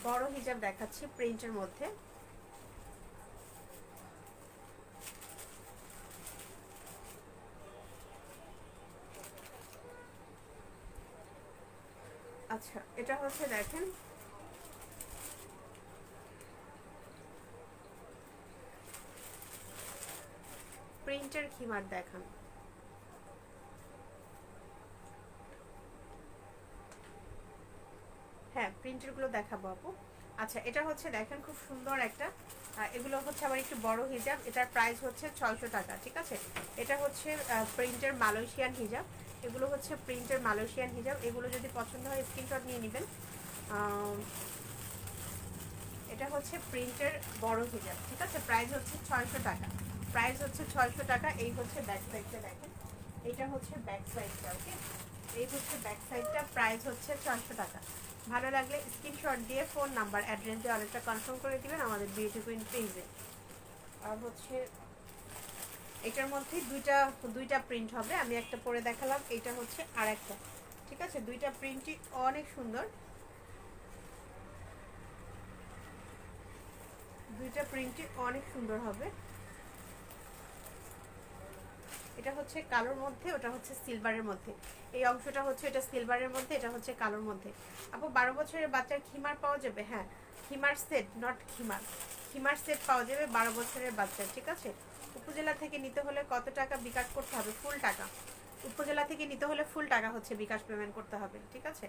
বড় হিজাব দেখাচ্ছি। প্রিন্টের মধ্যে আচ্ছা, এটা হচ্ছে দেখেন প্রিন্টের খিমার দেখান। হ্যাঁ, প্রিন্টের গুলো দেখাবো আপু। আচ্ছা এটা হচ্ছে দেখেন খুব সুন্দর একটা এগুলো হচ্ছে আবার একটু বড় হিজাব, এটার প্রাইস হচ্ছে 600 টাকা, ঠিক আছে। এটা হচ্ছে প্রিন্টের মালয়েশিয়ান হিজাব, এগুলো হচ্ছে প্রিন্টের মালয়েশিয়ান হিজাব। এগুলো যদি পছন্দ হয় স্ক্রিনশট নিয়ে নেবেন। এটা হচ্ছে প্রিন্টের বড় হিজাব, ঠিক আছে। প্রাইস হচ্ছে 600 টাকা, প্রাইস হচ্ছে 600 টাকা। এই হচ্ছে ব্যাক সাইডটা দেখেন, এটা হচ্ছে ব্যাক সাইডটা, ওকে। এই হচ্ছে ব্যাক সাইডটা, প্রাইস হচ্ছে 600 টাকা। ভালো লাগলে স্ক্রিনশট দিয়ে ফোন নাম্বার অ্যাড্রেস দিয়ে অর্ডারটা কনফার্ম করে দিবেন আমাদের বিউটি কুইন পেজে। আর হচ্ছে এটার মধ্যে দুইটা প্রিন্ট হবে, আমি একটা পরে দেখালাম, এটা হচ্ছে আরেকটা, ঠিক আছে। দুইটা প্রিন্টই অনেক সুন্দর, দুইটা প্রিন্টই অনেক সুন্দর হবে। এটা হচ্ছে কালোর মধ্যে, ওটা হচ্ছে সিলভারের মধ্যে। এই অংশটা হচ্ছে এটা সিলভারের মধ্যে, এটা হচ্ছে কালোর মধ্যে। আপু 12 বছরের বাচ্চার খিমার পাওয়া যাবে? হ্যাঁ, খিমার সেট, নট খিমার, খিমার সেট পাওয়া যাবে 12 বছরের বাচ্চার, ঠিক আছে। উপজেলা থেকে নিতে হলে কত টাকা বিকাশ করতে হবে? ফুল টাকা। উপজেলা থেকে নিতে হলে ফুল টাকা হচ্ছে বিকাশ পেমেন্ট করতে হবে, ঠিক আছে।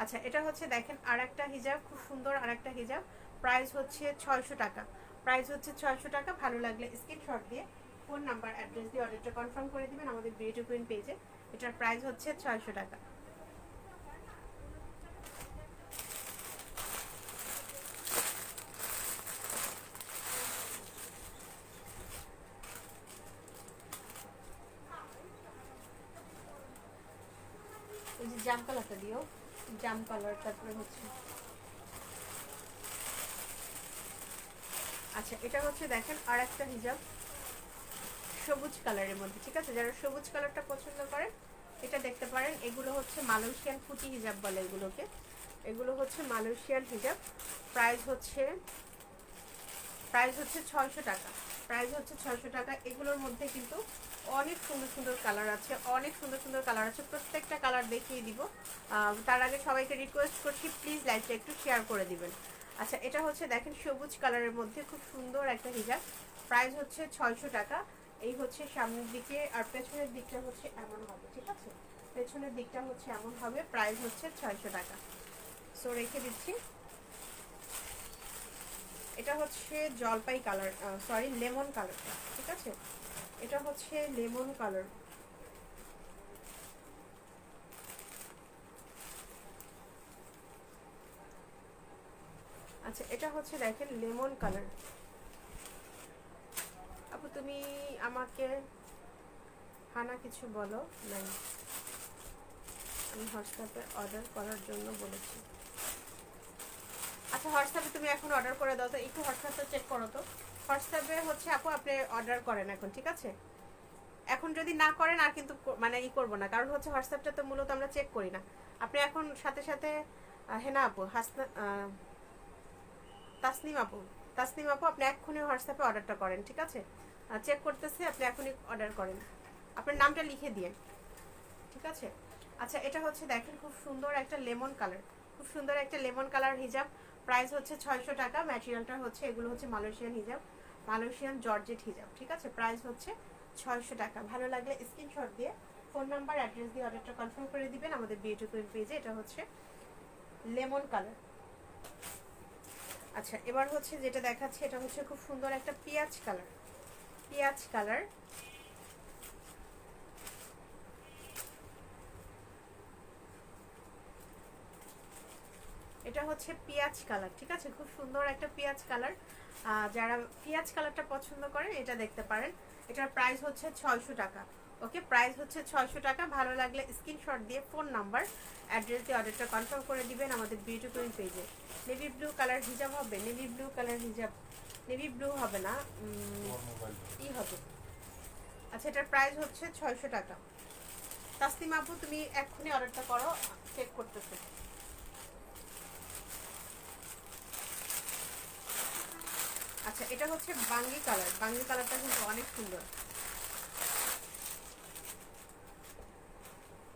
আচ্ছা এটা হচ্ছে দেখেন আর একটা হিজাব, খুব সুন্দর আর একটা হিজাব, প্রাইস হচ্ছে 600 টাকা, প্রাইস হচ্ছে 600 টাকা। ভালো লাগলে স্ক্রিনশট দিয়ে ফোন নাম্বার অ্যাড্রেস দিয়ে অর্ডারটা কনফার্ম করে দিবেন আমাদের বিউটি কুইন পেজে। এটার প্রাইস হচ্ছে 600 টাকা। এই যে জাম কালারটা দিও, জাম কালার, তারপরে হচ্ছে আচ্ছা এটা হচ্ছে দেখেন আর একটা হিজাব সবুজ কালারের মধ্যে, ঠিক আছে। যারা সবুজ কালারটা পছন্দ করেন এটা দেখতে পারেন। এগুলো হচ্ছে মালয়েশিয়ান ফুটি হিজাব বলে এগুলোকে, এগুলো হচ্ছে মালয়েশিয়ান হিজাব। প্রাইস হচ্ছে 600 টাকা, প্রাইস হচ্ছে 600 টাকা। এগুলোর মধ্যে কিন্তু অনেক সুন্দর সুন্দর কালার আছে, অনেক সুন্দর সুন্দর কালার আছে, প্রত্যেকটা কালার দেখিয়ে দিব। তার আগে সবাইকে রিকোয়েস্ট করছি প্লিজ লাইভটা একটু শেয়ার করে দিবেন। আচ্ছা এটা হচ্ছে দেখেন সবুজ কালারের মধ্যে খুব সুন্দর একটা হিজাব, প্রাইস হচ্ছে 600 টাকা। এই হচ্ছে সামনের দিকে, আর পেছনের দিকটা হচ্ছে এমন হবে, ঠিক আছে। পেছনের দিকটা হচ্ছে এমন হবে, প্রাইস হচ্ছে 600 টাকা। সো রেখে দিচ্ছি। এটা হচ্ছে জলপাই কালার, সরি লেমন কালারটা, ঠিক আছে। এটা হচ্ছে লেমন কালার। আচ্ছা এটা হচ্ছে দেখেন লেমন কালার। আপু তুমি আমাকে হানা কিছু বলো নাই, আমি হোয়াটসঅ্যাপে অর্ডার করার জন্য বলেছি। আচ্ছা হোয়াটসঅ্যাপে তুমি এখন অর্ডার করে দাও তো, একটু হোয়াটসঅ্যাপটা চেক করো তো। হোয়াটসঅ্যাপে হচ্ছে আপু আপনি অর্ডার করেন এখন, ঠিক আছে। এখন যদি না করেন আর কিন্তু মানে করবো না, কারণ হচ্ছে হোয়াটসঅ্যাপটা তো মূলত আমরা চেক করি না। আপনি এখন সাথে সাথে হেনা আপু, হাসনা, তাসনিম আপু, তাসনিম আপু আপনি এক্ষুনি হোয়াটসঅ্যাপে অর্ডারটা করেন, ঠিক আছে। চেক করতেছি, আপনি এখনই অর্ডার করেন, আপনার নামটা লিখে দিন, ঠিক আছে। আচ্ছা এটা হচ্ছে দেখেন খুব সুন্দর একটা লেমন কালার, খুব সুন্দর একটা লেমন কালার হিজাব, প্রাইস হচ্ছে 600 টাকা। ম্যাটেরিয়ালটা হচ্ছে এগুলো হচ্ছে মালয়েশিয়ান হিজাব, মালয়েশিয়ান জর্জেট হিজাব, ঠিক আছে। প্রাইস হচ্ছে 600 টাকা। ভালো লাগলে স্ক্রিনশট দিয়ে ফোন নাম্বার অ্যাড্রেস দিয়ে অর্ডারটা কনফার্ম করে দিবেন আমাদের বিউটি কুইন পেজে। এটা হচ্ছে লেমন কালার। আচ্ছা এবার হচ্ছে যেটা দেখাচ্ছে এটা হচ্ছে খুব সুন্দর একটা পেঁয়াজ কালার, পেঁয়াজ কালার। এটা হচ্ছে পেঁয়াজ কালার, ঠিক আছে, খুব সুন্দর একটা পেঁয়াজ কালার। যারা পেঁয়াজ কালারটা পছন্দ করেন এটা দেখতে পারেন। এটার প্রাইস হচ্ছে 600 টাকা, ওকে। প্রাইস হচ্ছে 600 টাকা। ভালো লাগলে স্ক্রিনশট দিয়ে ফোন নাম্বার অ্যাড্রেস দিয়ে অর্ডারটা কনফার্ম করে দিবেন আমাদের বিউটি কুইন পেজে। নেভি ব্লু কালার হিজাব হবে, নেভি ব্লু কালার হিজাব, নেভি ব্লু হবে না, কি হবে। আচ্ছা এটার প্রাইস হচ্ছে 600 টাকা। তাসলিমা আপু তুমি এক্ষুনি অর্ডারটা করো, চেক করতেছে। আচ্ছা এটা হচ্ছে বাঙ্গি কালার, বাঙ্গি কালারটা কিন্তু অনেক সুন্দর।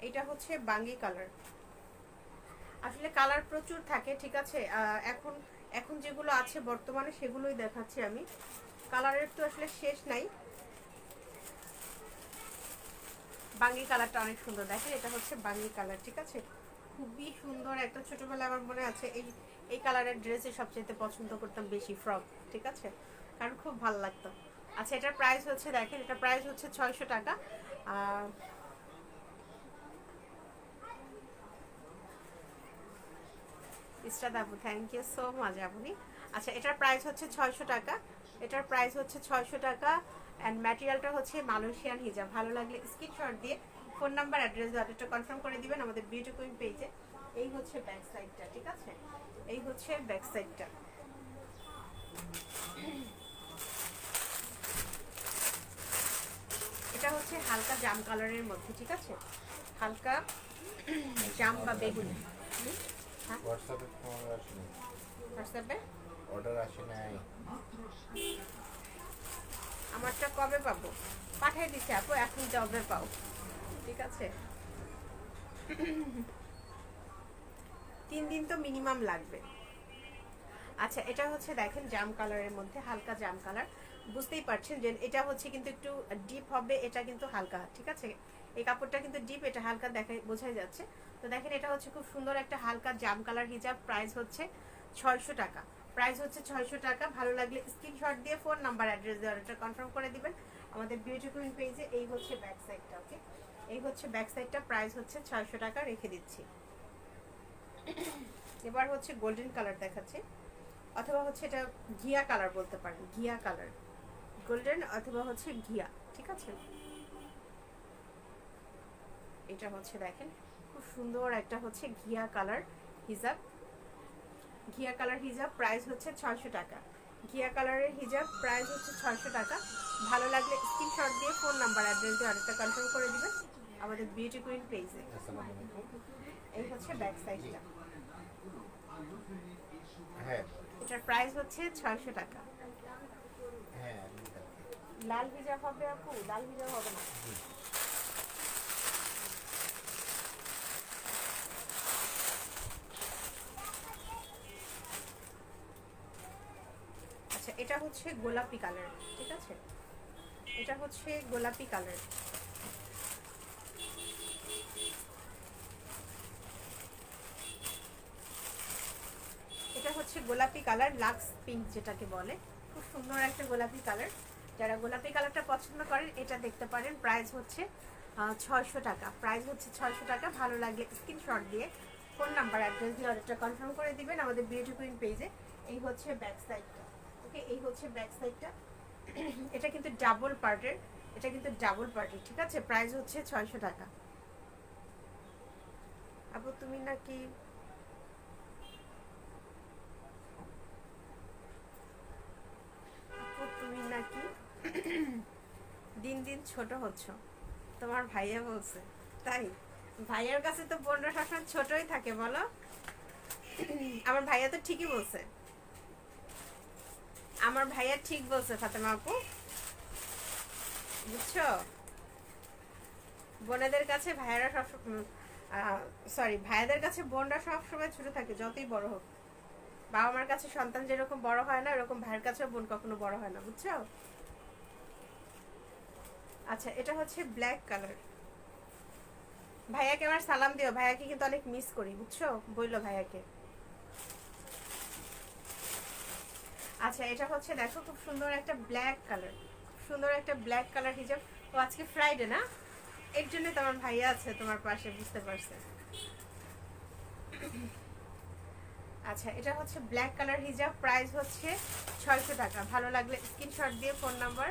এটা হচ্ছে বাঙ্গি কালার। আসলে কালার প্রচুর থাকে, ঠিক আছে। এখন এখন যেগুলো আছে বর্তমানে সেগুলোই দেখাচ্ছি আমি, কালারের তো আসলে শেষ নাই। বাঙ্গি কালারটা অনেক সুন্দর, দেখেন এটা হচ্ছে বাঙ্গি কালার, ঠিক আছে। খুবই সুন্দর একটা, ছোটবেলায় আমার মনে আছে এই কালারের ড্রেসই সবচেয়ে পছন্দ করতাম বেশি, ফ্রক, ঠিক আছে, কারণ খুব ভালো লাগতো। আচ্ছা এটার প্রাইস হচ্ছে, দেখেন এটার প্রাইস হচ্ছে 600 টাকা। ইস্টাদ আপু, থ্যাংক ইউ সো মাচ আপনি। আচ্ছা এটার প্রাইস হচ্ছে 600 টাকা, এটার প্রাইস হচ্ছে 600 টাকা। অ্যান্ড ম্যাটেরিয়ালটা হচ্ছে মালয়েশিয়ান হিজাব। ভালো লাগলে স্ক্রিনশট দিয়ে ফোন নাম্বার, অ্যাড্রেস, অর্ডারটা কনফার্ম করে দিবেন আমাদের বিউটি কুইন পেজে। এই হচ্ছে ব্যাক সাইডটা, ঠিক আছে, এই হচ্ছে ব্যাক সাইডটা। এটা হচ্ছে হালকা জাম কালারের মধ্যে, ঠিক আছে, হালকা জাম বা বেগুনি। হ্যাঁ হোয়াটসঅ্যাপে ফোন আসেনি, হোয়াটসঅ্যাপে অর্ডার আসে নাই। আমারটা কবে পাবো? পাঠিয়ে দিচ্ছি আপু, এখন জবে পাও, ঠিক আছে। 3 দিন তো মিনিমাম লাগবে। আচ্ছা এটা হচ্ছে দেখেন জাম কালারের মধ্যে, হালকা জাম কালার, বুঝতেই পারছেন যে এটা হচ্ছে কিন্তু একটু ডিপ হবে, এটা কিন্তু হালকা, ঠিক আছে, এই কাপড়টা কিন্তু ডিপ, এটা হালকা, দেখে বোঝাই যাচ্ছে। তো দেখেন এটা হচ্ছে খুব সুন্দর একটা হালকা জাম কালার হিজাব, প্রাইস হচ্ছে 600 টাকা, প্রাইস হচ্ছে 600 টাকা। ভালো লাগলে স্ক্রিনশট দিয়ে ফোন নাম্বার, অ্যাড্রেস দিয়ে অর্ডারটা কনফার্ম করে দিবেন আমাদের বিউটি কুইন পেজে। এই হচ্ছে ব্যাক সাইডটা, ওকে, এই হচ্ছে ব্যাক সাইডটা, প্রাইস হচ্ছে 600 টাকা, রেখে দিচ্ছি। এবার হচ্ছে গোল্ডেন কালার দেখাচ্ছে, অথবা হচ্ছে এটা ঘিয়া কালার বলতে পারেন, ঘিয়া কালার, গোল্ডেন অথবা হচ্ছে ঘিয়া, ঠিক আছে। এটা হচ্ছে দেখেন খুব সুন্দর একটা হচ্ছে ঘিয়া কালার হিজাব, ঘিয়া কালার হিজাব, প্রাইস হচ্ছে 600 টাকা। ঘিয়া কালারের হিজাব প্রাইস হচ্ছে 600 টাকা। ভালো লাগলে স্ক্রিনশট দিয়ে ফোন নাম্বার, অ্যাড্রেস দিয়ে অর্ডারটা কনফার্ম করে দিবেন আমাদের বিউটি কুইন পেজে। আসসালামু আলাইকুম। এই হচ্ছে ব্যাক সাইডটা, হ্যাঁ এটার প্রাইস হচ্ছে 600 টাকা। হ্যাঁ আমি জানি। লাল হিজাব হবে আপু? লাল হিজাব হবে না। জি। আচ্ছা এটা হচ্ছে গোলাপি কালার, ঠিক আছে, এটা হচ্ছে গোলাপি কালার। এটা হচ্ছে গোলাপি কালার, লাক্স পিঙ্ক যেটাকে বলে, খুব সুন্দর একটা গোলাপি কালার। যারা গোলাপি কালারটা পছন্দ করেন এটা দেখতে পারেন। প্রাইস হচ্ছে 600 টাকা, প্রাইস হচ্ছে 600 টাকা। ভালো লাগলে স্ক্রিনশট দিয়ে ফোন নাম্বার, অ্যাড্রেস দিয়ে অর্ডারটা কনফার্ম করে দিবেন আমাদের বিউটি কুইন পেজে। এই হচ্ছে ব্যাক সাইডটা, ওকে, এই হচ্ছে ব্যাক সাইডটা। এটা কিন্তু ডাবল পার্টের, এটা কিন্তু ডাবল পার্টের, ঠিক আছে, প্রাইস হচ্ছে 600 টাকা। আপু তুমি নাকি তুমি নাকি দিন দিন ছোট হচ্ছ, তোমার ভাইয়া বলছে। তাই? ভাইয়ার কাছে তো বোনরা সবসময় ছোটই থাকে, বলো। আমার ভাইয়া তো ঠিকই বলছে, আমার ভাইয়া ঠিক বলছে ফাতেমা আপু, বুঝছো, বোনেদের কাছে ভাইয়ারা সব, সরি, ভাইয়াদের কাছে বোনরা সবসময় ছোট থাকে যতই বড় হোক। বাবা মার কাছে সন্তান যেরকম বড় হয় না, এরকম ভাইয়ের কাছেও বোন কখনো বড় হয় না, বুঝছো। আচ্ছা এটা হচ্ছে ব্ল্যাক কালার। ভাইয়াকে আমার সালাম দিও, ভাইয়াকে কিন্তু অনেক মিস করি, বুঝছো, বললো ভাইয়াকে। আচ্ছা এটা হচ্ছে দেখো খুব সুন্দর একটা ব্ল্যাক কালার, খুব সুন্দর একটা ব্ল্যাক কালার হিজাব। ও আজকে ফ্রাইডে না, এর জন্য তোমার ভাইয়া আছে তোমার পাশে, বুঝতে পারছে। আচ্ছা এটা হচ্ছে ব্ল্যাক কালার হিজাব, প্রাইস হচ্ছে 600 টাকা। ভালো লাগলে স্ক্রিনশট দিয়ে ফোন নাম্বার,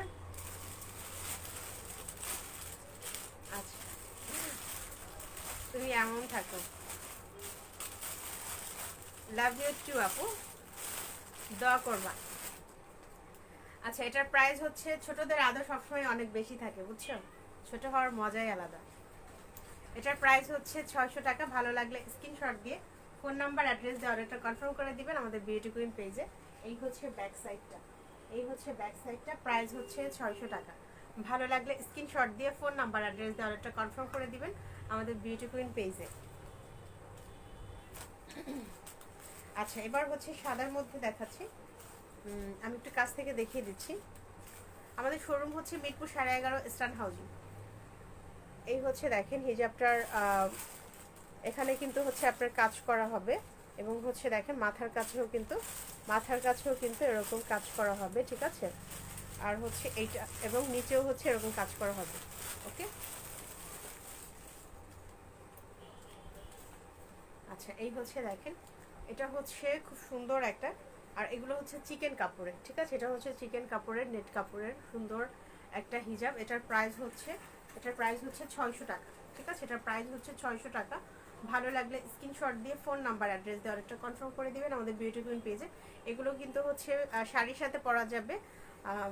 আচ্ছা তুমি এমন থাকো, লাভ ইউ টু আপু, দোয়া করবা। আচ্ছা এটার প্রাইস হচ্ছে, ছোটদের আদর সবসময় অনেক বেশি থাকে, বুঝছো, ছোট হওয়ার মজাই আলাদা। এটার প্রাইস হচ্ছে 600 টাকা। ভালো লাগলে স্ক্রিনশট দিয়ে ফোন নাম্বার, অ্যাড্রেস দিয়ে অর্ডারটা কনফার্ম করে দিবেন আমাদের বিউটি কুইন পেজে। এই হচ্ছে ব্যাক সাইডটা, এই হচ্ছে ব্যাক সাইডটা, প্রাইস হচ্ছে 600 টাকা। ভালো লাগলে স্ক্রিনশট দিয়ে ফোন নাম্বার, অ্যাড্রেস দিয়ে অর্ডারটা কনফার্ম করে দিবেন আমাদের বিউটি কুইন পেজে। আচ্ছা এবার হচ্ছে সাদার মধ্যে দেখাচ্ছি, আমি একটু কাছ থেকে দেখিয়ে দিচ্ছি। আমাদের শোরুম হচ্ছে মিরপুর 11.5 ইস্টার্ন হাউজিং। এই হচ্ছে দেখেন হিজাবটার এখানে কিন্তু হচ্ছে আপনার কাজ করা হবে এবং হচ্ছে দেখেন মাথার কাছেও কিন্তু এরকম কাজ করা হবে, ঠিক আছে। আর হচ্ছে এইটা এবং নিচেও হচ্ছে এরকম কাজ করা হবে। ওকে, আচ্ছা এই হচ্ছে দেখেন, এটা হচ্ছে খুব সুন্দর একটা, আর এগুলো হচ্ছে চিকেন কাপড়ের, ঠিক আছে। এটা হচ্ছে চিকেন কাপড়ের, নেট কাপড়ের সুন্দর একটা হিজাব। এটার প্রাইস হচ্ছে 600 টাকা, ঠিক আছে। এটার প্রাইস হচ্ছে 600 টাকা। ভালো লাগলে স্ক্রিনশট দিয়ে ফোন নাম্বার অ্যাড্রেস দিয়ে অর্ডারটা কনফার্ম করে দিবেন আমাদের বিউটি কুইন পেজে। এগুলো কিন্তু হচ্ছে শাড়ির সাথে পরা যাবে,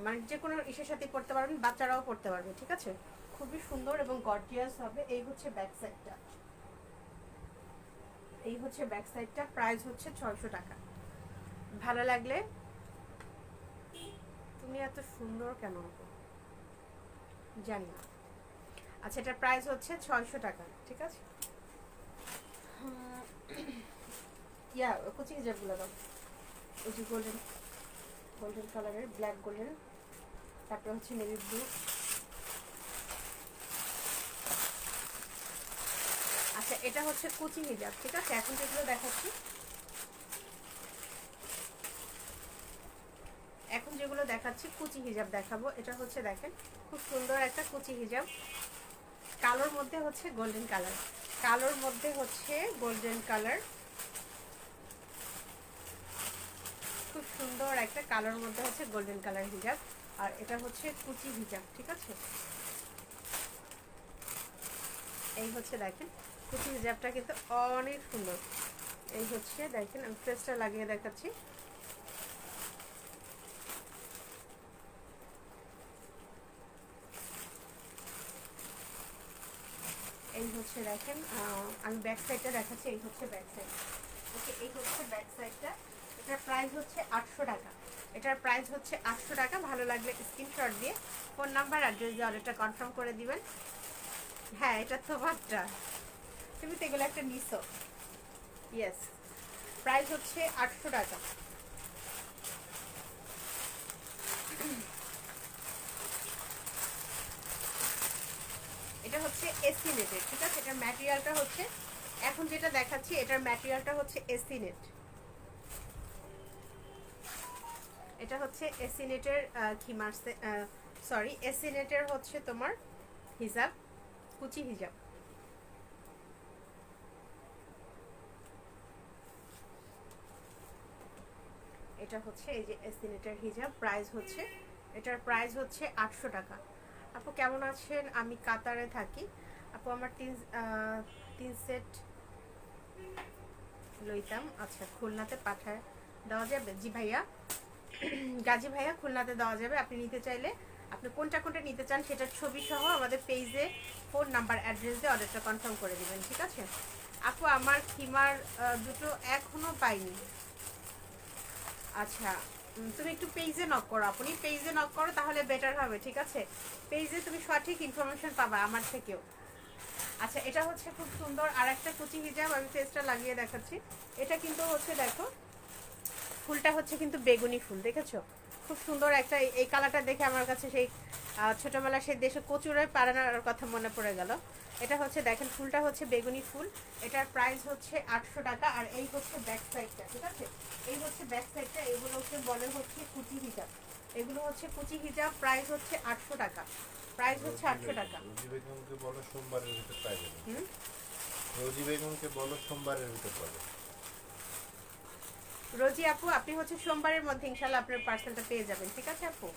মানে যে কোনো ইসের সাথে পরতে পারবেন, বাচ্চারাও পরতে পারবে, ঠিক আছে। খুবই সুন্দর এবং গর্জিয়াস হবে। এই হচ্ছে ব্যাক সাইডটা, এই হচ্ছে ব্যাক সাইডটা, প্রাইস হচ্ছে 600 টাকা। ভালো লাগলে, তুমি এত সুন্দর কেন আপু? জানি না। আচ্ছা এটার প্রাইস হচ্ছে 600 টাকা, ঠিক আছে। ইয়া কুচি হিজাবগুলো দাও, ওই যে গোল্ডেন কালারের, ব্ল্যাক গোল্ডেন, তারপরে হচ্ছে নেভি ব্লু। আচ্ছা এটা হচ্ছে কুচি হিজাব, ঠিক আছে। এখন যেগুলো দেখাচ্ছি, কুচি হিজাব দেখাবো। এটা হচ্ছে দেখেন খুব সুন্দর একটা কুচি হিজাব, কালোর মধ্যে হচ্ছে গোল্ডেন কালার, খুব সুন্দর একটা কালোর মধ্যে হচ্ছে গোল্ডেন কালার হিজাব। আর এটা হচ্ছে কুচি হিজাব, ঠিক আছে। এই হচ্ছে দেখেন কুচি হিজাবটা কিন্তু অনেক সুন্দর। এই হচ্ছে দেখেন, আমি ফেসটা লাগিয়ে দেখাচ্ছি। এই হচ্ছে দেখেন, আমি ব্যাক সাইডটা দেখাচ্ছি। এই হচ্ছে ব্যাক সাইড, ওকে। এই হচ্ছে ব্যাক সাইডটা। এটার প্রাইস হচ্ছে 800 টাকা। ভালো লাগলে স্ক্রিনশট দিয়ে ফোন নাম্বার অ্যাড্রেস দিয়ে অর্ডারটা কনফার্ম করে দিবেন। হ্যাঁ এটা তো বাচ্চা, তুমি তো এগুলো একটা নিছো। ইয়েস, প্রাইস হচ্ছে 800 টাকা। এটা হচ্ছে এসি নেটের, ঠিক আছে। এটার ম্যাটেরিয়ালটা হচ্ছে, এখন যেটা দেখাচ্ছি এটার ম্যাটেরিয়ালটা হচ্ছে এসি নেট। এটা হচ্ছে এসি নেটের এসি নেটের হচ্ছে তোমার হিজাব, কুচি হিজাব। এটা হচ্ছে এই যে এসি নেটের হিজাব, এটার প্রাইস হচ্ছে 800 টাকা। আপু কেমন আছেন? আমি কাতারে থাকি আপু, আমার তিন সেট লইতাম। আচ্ছা খুলনাতে পাঠায় দেওয়া যাবে? জি ভাইয়া, গাজী ভাইয়া খুলনাতে দেওয়া যাবে। আপনি নিতে চাইলে আপনি কোনটা নিতে চান সেটার ছবি সহ আমাদের পেজে ফোন নাম্বার অ্যাড্রেস দিয়ে অর্ডারটা কনফার্ম করে দিবেন, ঠিক আছে। আপু আমার খিমার দুটো এখনো পাইনি। আচ্ছা তুমি একটু পেজে নক করো, আপনি পেজে নক করো তাহলে বেটার হবে, ঠিক আছে। পেজে তুমি সঠিক ইনফরমেশন পাবা আমার থেকেও। আচ্ছা এটা হচ্ছে খুব সুন্দর আর একটা কুচি হিজাব, আমি ফেসটা লাগিয়ে দেখাচ্ছি। এটা কিন্তু হচ্ছে দেখো, ফুলটা হচ্ছে কিন্তু বেগুনি ফুল, দেখেছো? খুব সুন্দর একটা, এই কালারটা দেখে আমার কাছে সেই ছোটবেলা সেই দেশে কচুরে পাড়ানোর কথা মনে পড়ে গেল। এটা হচ্ছে দেখেন ফুলটা হচ্ছে বেগুনি ফুল। এটার প্রাইস হচ্ছে 800 টাকা। আর এই হচ্ছে ব্যাক সাইডটা, ঠিক আছে। এই হচ্ছে ব্যাক সাইডটা, এগুলো হচ্ছে বলে হচ্ছে কুচি হিজাব, এগুলো হচ্ছে কুচি হিজাব। প্রাইস হচ্ছে 800 টাকা, রোজি বেগমকে বলো সোমবারের ভিতর পাই যাবে। রোজি বেগমকে বলো সোমবারের ভিতর পাবে। রোজি আপু আপনি হচ্ছে সোমবারের মধ্যে ইনশাআল্লাহ আপনার পার্সেলটা পেয়ে যাবেন, ঠিক আছে আপু।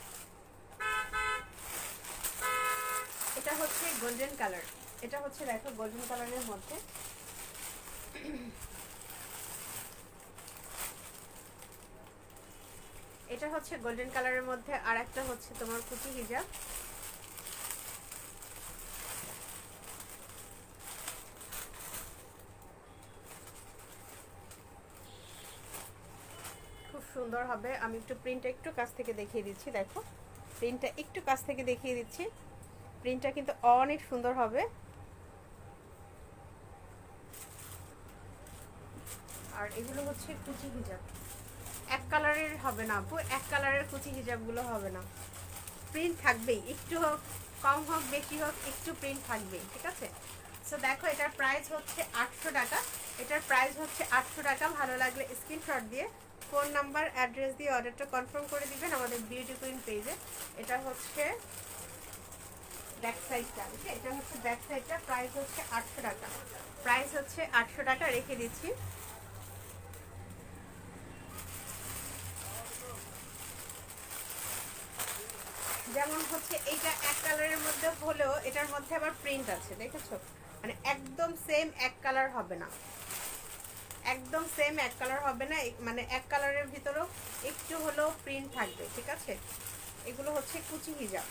এটা হচ্ছে গোল্ডেন কালার, এটা হচ্ছে দেখো গোল্ডেন কালারের মধ্যে, এটা হচ্ছে গোল্ডেন কালারের মধ্যে। আর একটা হচ্ছে তোমার কুচি হিজাব, খুব সুন্দর হবে। আমি একটু প্রিন্টটা একটু কাছ থেকে দেখিয়ে দিচ্ছি, দেখো প্রিন্টটা একটু কাছ থেকে দেখিয়ে দিচ্ছি। প্রিন্টটা কিন্তু অনেক সুন্দর হবে। আর এগুলো হচ্ছে কুচি হিজাব, এক কালারের হবে না আপু, এক কালারের কুচি হিজাবগুলো হবে না, প্রিন্ট থাকবেই, একটু হোক কম হোক বেশি হোক একটু প্রিন্ট থাকবেই, ঠিক আছে। সো দেখো এটার প্রাইস হচ্ছে 800 টাকা। এটার প্রাইস হচ্ছে 800 টাকা। ভালো লাগলে স্ক্রিনশট দিয়ে ফোন নাম্বার অ্যাড্রেস দিয়ে অর্ডারটা কনফার্ম করে দিবেন আমাদের বিউটি কুইন পেজে। এটা হচ্ছে ব্যাক সাইডটা, এটা হচ্ছে ব্যাক সাইডটা। প্রাইস হচ্ছে 800 টাকা। প্রাইস হচ্ছে 800 টাকা, রেখে দিচ্ছি। যেমন হচ্ছে এইটা এক কালারের মধ্যে হলেও এটার মধ্যে আবার প্রিন্ট আছে, দেখেছো? মানে একদম সেম এক কালার হবে না, একদম সেম এক কালার হবে না, মানে এক কালারের ভিতরেও একটু হলেও প্রিন্ট থাকবে, ঠিক আছে? এগুলো হচ্ছে কুচি হিজাব।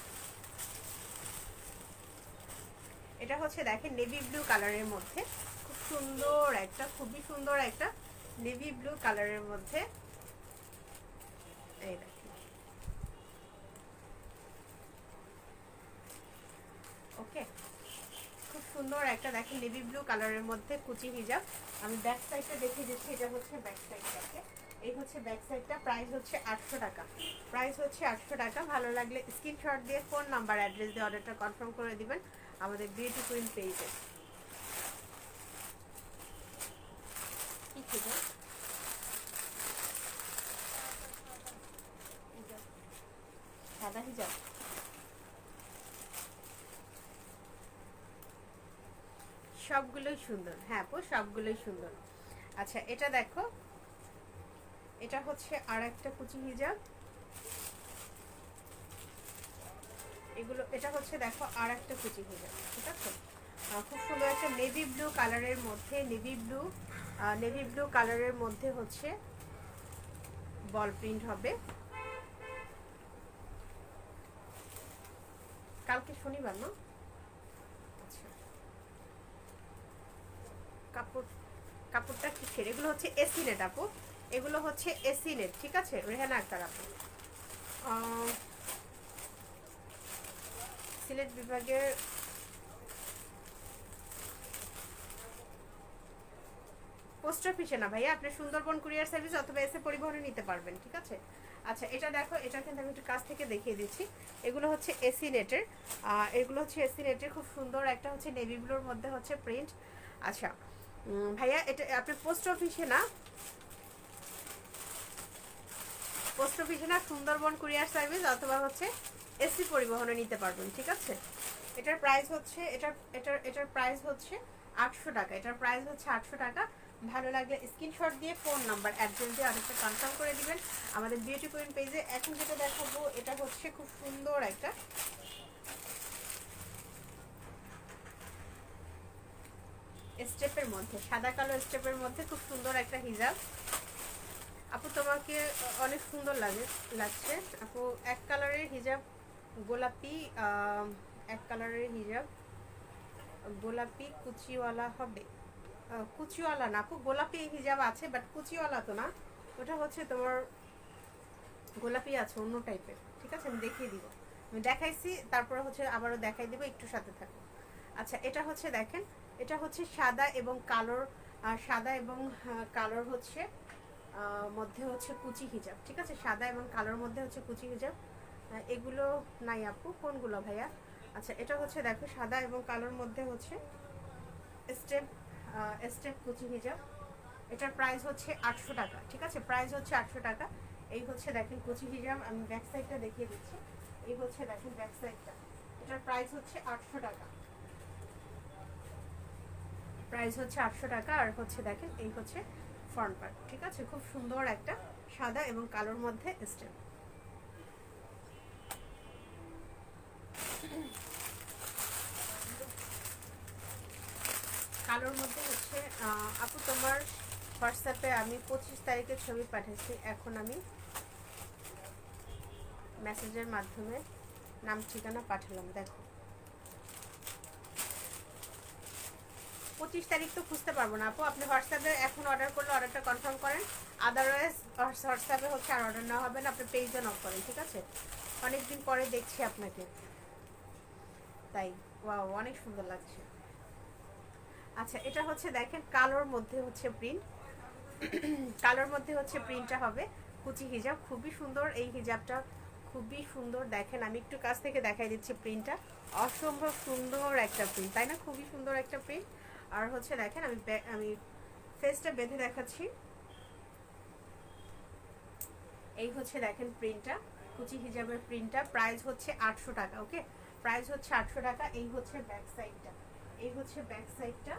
এটা হচ্ছে দেখেন নেভি ব্লু কালারের মধ্যে, খুব সুন্দর একটা, খুবই সুন্দর একটা নেভি ব্লু কালারের মধ্যে। এই দেখেন, ওকে, খুব সুন্দর একটা দেখেন নেভি ব্লু কালারের মধ্যে কুচি হিজাব। আমি ব্যাক সাইডটা দেখিয়ে দিচ্ছি। এটা হচ্ছে ব্যাক সাইডটাকে, এই হচ্ছে ব্যাক সাইডটা। প্রাইস হচ্ছে 800 টাকা। প্রাইস হচ্ছে 800 টাকা। ভালো লাগলে স্ক্রিনশট দিয়ে ফোন নাম্বার অ্যাড্রেস দিয়ে অর্ডারটা কনফার্ম করে দিবেন আমাদের বিউটি কুইন পেজে। কি ছিল? সাদা হিজাব। সবগুলোই সুন্দর, হ্যাঁ আপু সবগুলোই সুন্দর। আচ্ছা এটা দেখো, এটা হচ্ছে আর একটা কুচি হিজাব। এগুলো, এটা হচ্ছে দেখো আর একটা কুচি হিজাব, ঠিক আছে? খুব সুন্দর একটা নেভি ব্লু কালারের মধ্যে, নেভি ব্লু কালারের মধ্যে হচ্ছে বল প্রিন্ট হবে। কালকে শনিবার না? আচ্ছা, কাপড়টা কিসের? এগুলো হচ্ছে এসি নেট আপু, এগুলো হচ্ছে এসি নেট, ঠিক আছে রেহানা আক্তার আপু। সিলেট বিভাগের পোস্ট অফিসে না ভাইয়া, আপনি সুন্দরবন কুরিয়ার সার্ভিস অথবা এসে পরিবহনে নিতে পারবেন, ঠিক আছে? আচ্ছা এটা দেখো, এটা কিন্তু আমি একটু কাছ থেকে দেখিয়ে দিচ্ছি। এগুলো হচ্ছে এসি নেটের, এগুলো হচ্ছে এসি নেটের, খুব সুন্দর একটা হচ্ছে নেভি ব্লুর মধ্যে হচ্ছে প্রিন্ট। আচ্ছা ভাইয়া এটা আপনি পোস্ট অফিসে না, পোস্ট অফিসে না, সুন্দরবন কুরিয়ার সার্ভিস অথবা হচ্ছে এসি পরিবহনে নিতে পারবেন, ঠিক আছে? এটার প্রাইস হচ্ছে, এটার প্রাইস হচ্ছে 800 টাকা। এটার প্রাইস হচ্ছে 800 টাকা। ভালো লাগলে স্ক্রিনশট দিয়ে ফোন নাম্বার অ্যাড্রেস দিয়ে অর্ডারটা কনফার্ম করে দিবেন আমাদের বিউটি কুইন পেজে। এখন যেটা দেখাবো এটা হচ্ছে খুব সুন্দর একটা স্টেপের মধ্যে, সাদা কালো স্টেপের মধ্যে খুব সুন্দর একটা হিজাব। আপু তোমাকে অনেক সুন্দর লাগছে আপু। এক কালারের হিজাব, গোলাপি, এক কালারের হিজাব গোলাপি কুচিওয়ালা হবে। কুচিওয়ালা না আপু, গোলাপি হিজাব আছে বাট কুচিওয়ালা তো না, ওটা হচ্ছে তোমার গোলাপি আছে অন্য টাইপের, ঠিক আছে? আমি দেখিয়ে দিব, আমি দেখাইছি তারপরে হচ্ছে আবারও দেখাই দিব, একটু সাথে থাকো। আচ্ছা এটা হচ্ছে দেখেন, এটা হচ্ছে সাদা এবং কালোর, সাদা এবং কালোর হচ্ছে মধ্যে হচ্ছে কুচি হিজাব, ঠিক আছে? সাদা এবং কালোর মধ্যে হচ্ছে কুচি হিজাব। এগুলো নাই আপু, কোনগুলো ভাইয়া? আচ্ছা এটা হচ্ছে দেখো সাদা এবং কালোর মধ্যে হচ্ছে স্টেপ, স্টেপ কুচি হিজাব। এটার প্রাইস হচ্ছে 800 টাকা, ঠিক আছে? প্রাইস হচ্ছে 800 টাকা। এই হচ্ছে দেখেন কুচি হিজাব, আমি ব্যাক সাইডটা দেখিয়ে দিচ্ছি। এই হচ্ছে দেখেন ব্যাক সাইডটা, এটার প্রাইস হচ্ছে 800 টাকা। প্রাইস হচ্ছে 800 টাকা। আর হচ্ছে দেখেন এই হচ্ছে ফ্রন্ট পার্ট, ঠিক আছে? খুব সুন্দর একটা সাদা এবং কালোর মধ্যে স্টেপ। কালোর মধ্যে হচ্ছে আপু তোমার হোয়াটসঅ্যাপে আমি 25 তারিখের ছবি পাঠিয়েছি, এখন আমি মেসেজের মাধ্যমে নাম ঠিকানা পাঠালাম। দেখো 25 তারিখ তো খুঁজতে পারবো না আপু, আপনি হোয়াটসঅ্যাপে এখন অর্ডার করলে অর্ডারটা কনফার্ম করেন, আদারওয়াইজ হোয়াটসঅ্যাপে হচ্ছে আর অর্ডার নেওয়া হবে না, আপনি পেজে নক করেন, ঠিক আছে? অনেকদিন পরে দেখছি আপনাকে, তাই ওয়াও অনেক সুন্দর লাগছে। আচ্ছা এটা হচ্ছে দেখেন কালোর মধ্যে হচ্ছে প্রিন্ট, কালোর মধ্যে হচ্ছে প্রিন্টটা হবে কুচি হিজাব, খুবই সুন্দর এই হিজাবটা, খুবই সুন্দর। দেখেন আমি একটু কাছ থেকে দেখাই দিচ্ছি প্রিন্টটা, অসম্ভব সুন্দর একটা প্রিন্ট, তাই না? খুবই সুন্দর একটা প্রিন্ট। আর হচ্ছে দেখেন আমি ফেসটা বেঁধে দেখাচ্ছি। এই হচ্ছে দেখেন প্রিন্টটা, কুচি হিজাবের প্রিন্টটা। প্রাইস হচ্ছে 800 টাকা। ওকে, প্রাইস হচ্ছে 800 টাকা। এই হচ্ছে ব্যাক সাইডটা, এই হচ্ছে ব্যাক সাইডটা,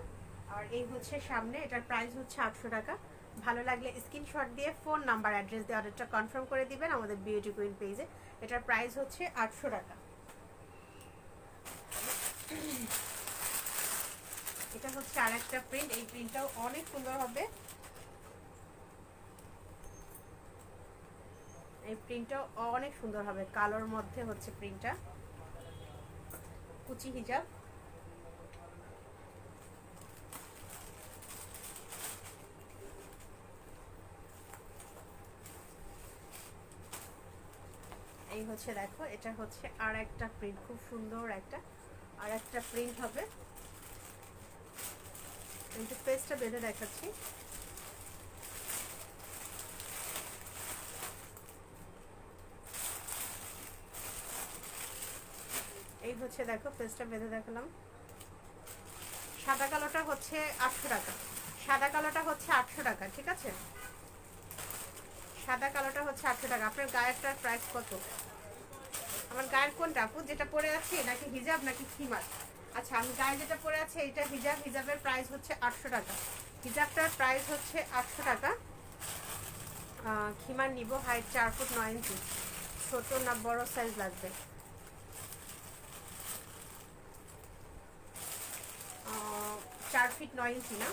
আর এই হচ্ছে সামনে। এটার প্রাইস হচ্ছে 800 টাকা। ভালো লাগলে স্ক্রিনশট দিয়ে ফোন নাম্বার অ্যাড্রেস দিয়ে অর্ডারটা কনফার্ম করে দিবেন আমাদের বিউটি কুইন পেজে। এটার প্রাইস হচ্ছে 800 টাকা। এটা হচ্ছে আরেকটা প্রিন্ট, এই প্রিন্টটাও অনেক সুন্দর হবে। এই প্রিন্টটাও অনেক সুন্দর হবে, কালোর মধ্যে হচ্ছে প্রিন্টটা, কুচি হিজাব। এই হচ্ছে দেখো, এটা হচ্ছে আর একটা প্রিন্ট, খুব সুন্দর একটা আর একটা প্রিন্ট হবে। একটু ফেসটা বেঁধে দেখাচ্ছি। এই হচ্ছে দেখো, ফেসটা বেঁধে দেখালাম। সাদা কালোটা হচ্ছে 800 টাকা। সাদা কালোটা হচ্ছে 800 টাকা, ঠিক আছে? সাদা কালোটা হচ্ছে 800 টাকা। আপনার গায়েরটার প্রাইস কত? আমার গায়ের কোনটা আপু, যেটা পরে আছে নাকি হিজাব নাকি খিমার? আচ্ছা, আমি গায়ে যেটা পরে আছে এটা হিজাব। হিজাবের প্রাইস হচ্ছে 800 টাকা। হিজাবটার প্রাইস হচ্ছে 800 টাকা। খিমার নিব, হাইট 4 ফুট 9 ইঞ্চি। ছোট না বড় সাইজ লাগবে? 4 ফিট 9 ইঞ্চি না?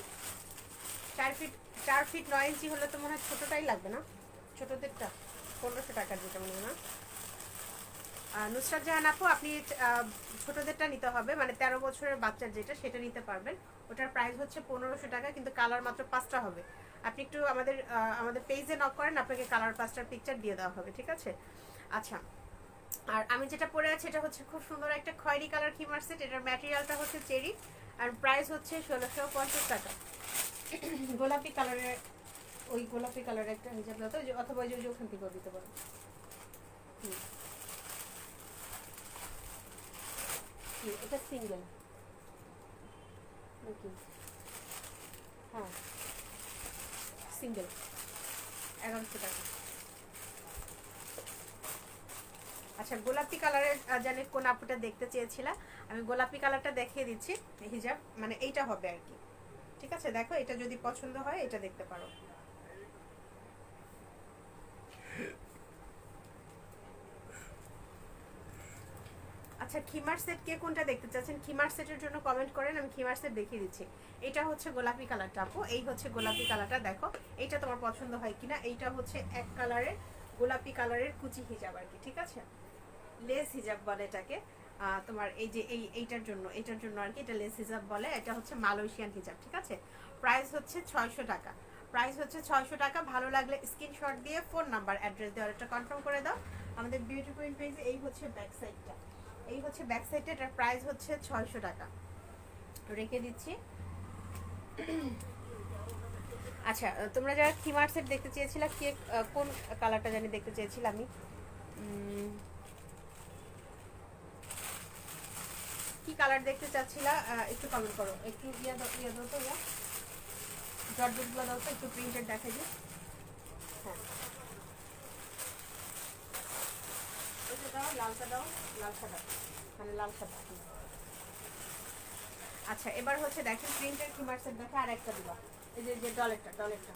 4 ফিট 9 ইঞ্চি হলে তো মনে হয় ছোটোটাই লাগবে না? ছোটোদেরটা 1500 টাকার যেটা মনে হয় না? নুসরাত জাহান আপু, আপনি ছোটোদেরটা নিতে হবে, মানে 13 বছরের বাচ্চার যেটা সেটা নিতে পারবেন। ওটার প্রাইস হচ্ছে 1500 টাকা, কিন্তু কালার মাত্র 5টা হবে। আপনি একটু আমাদের পেজে নক করেন, আপনাকে কালার 5টার পিকচার দিয়ে দেওয়া হবে, ঠিক আছে? আচ্ছা, আর আমি যেটা পরে আছি এটা হচ্ছে খুব সুন্দর একটা খয়েরি কালার খিমার সেট। এটার ম্যাটেরিয়ালটা হচ্ছে চেরি, আর প্রাইস হচ্ছে 1650 টাকা। গোলাপি কালারের, ওই গোলাপি কালারের একটা হিজাব দাও তো, অথবা ওই যে ওখান থেকেও দিতে পারো। এটা সিঙ্গেল নাকি? হ্যাঁ, সিঙ্গেল, 1100 টাকা। আচ্ছা, গোলাপি কালারের জানি কোন আপুটা দেখতে চেয়েছিলা, আমি গোলাপি কালারটা দেখিয়ে দিচ্ছি। হিজাব মানে এইটা হবে আর কি, ঠিক আছে? দেখো, এটা যদি পছন্দ হয় এটা দেখতে পারো। আচ্ছা, খিমার সেট কে কোনটা দেখতে চাচ্ছেন? খিমার সেটের জন্য কমেন্ট করেন, আমি খিমার সেট দেখিয়ে দিচ্ছি। এটা হচ্ছে গোলাপি কালারটা আপু, এই হচ্ছে গোলাপি কালারটা। দেখো এইটা তোমার পছন্দ হয় কিনা। এইটা হচ্ছে এক কালারের গোলাপি কালারের কুচি হিজাব আর কি, ঠিক আছে? লেস হিজাব বলে এটাকে। তোমার এই যে এইটার জন্য আর কি এটা লেস হিজাব বলে। এটা হচ্ছে মালয়েশিয়ান হিজাব, ঠিক আছে? প্রাইস হচ্ছে 600 টাকা। প্রাইস হচ্ছে 600 টাকা। ভালো লাগলে স্ক্রিনশট দিয়ে ফোন নাম্বার অ্যাড্রেস দিয়ে অর্ডারটা কনফার্ম করে দাও আমাদের বিউটি কুইন পেজে। এই হচ্ছে ব্যাক সাইডটা, এই হচ্ছে ব্যাক সাইডটা। এটার প্রাইস হচ্ছে 600 টাকা। রেখে দিচ্ছি। আচ্ছা, তোমরা যারা খিমার সেট দেখতে চেয়েছিলা, কে কোন কালারটা জানি দেখতে চেয়েছিলাম আমি, কি কালার দেখতে চাচ্ছিলা একটু কমেন্ট করো। একটু ইয়া দাও তো, জর্জেটগুলো দাও তো, একটু প্রিন্টেড দেখাই দিই। হ্যাঁ, এটা দাও, লালটা দাও, লাল সাদা, মানে লাল সাদা। আচ্ছা, এবার হচ্ছে দেখেন প্রিন্টেড খিমার সেট দেখে আর একটা দিবা। এই যে ডলেরটা।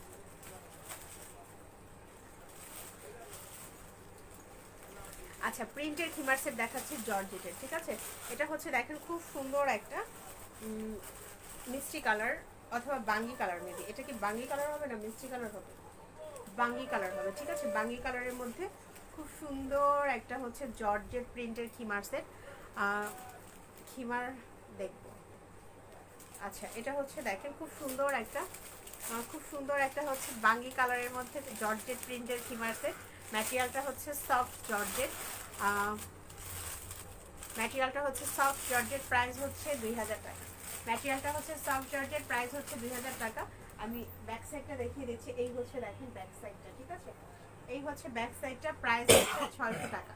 আচ্ছা, প্রিন্টের খিমার সেট দেখাচ্ছি জর্জেটের, ঠিক আছে? এটা হচ্ছে দেখেন খুব সুন্দর একটা মিষ্টি কালার অথবা বাঙ্গি কালার। মেবি এটা কি বাঙ্গি কালার হবে না মিষ্টি কালার হবে? বাঙ্গি কালার হবে, ঠিক আছে? বাঙ্গি কালারের মধ্যে খুব সুন্দর একটা হচ্ছে জর্জেট প্রিন্টের খিমার সেট। খিমার দেখবো। আচ্ছা, এটা হচ্ছে দেখেন খুব সুন্দর একটা হচ্ছে বাঙ্গি কালারের মধ্যে জর্জেট প্রিন্টের খিমার সেট। ম্যাটেরিয়ালটা হচ্ছে সফট জর্জেট। প্রাইস হচ্ছে 2000 টাকা। ম্যাটেরিয়ালটা হচ্ছে সফট জর্জেট, প্রাইস হচ্ছে 2000 টাকা। আমি ব্যাক সাইডটা দেখিয়ে দিচ্ছি। এই হচ্ছে দেখেন ব্যাক সাইডটা, ঠিক আছে? এই হচ্ছে ব্যাক সাইডটা, প্রাইস হচ্ছে 600 টাকা,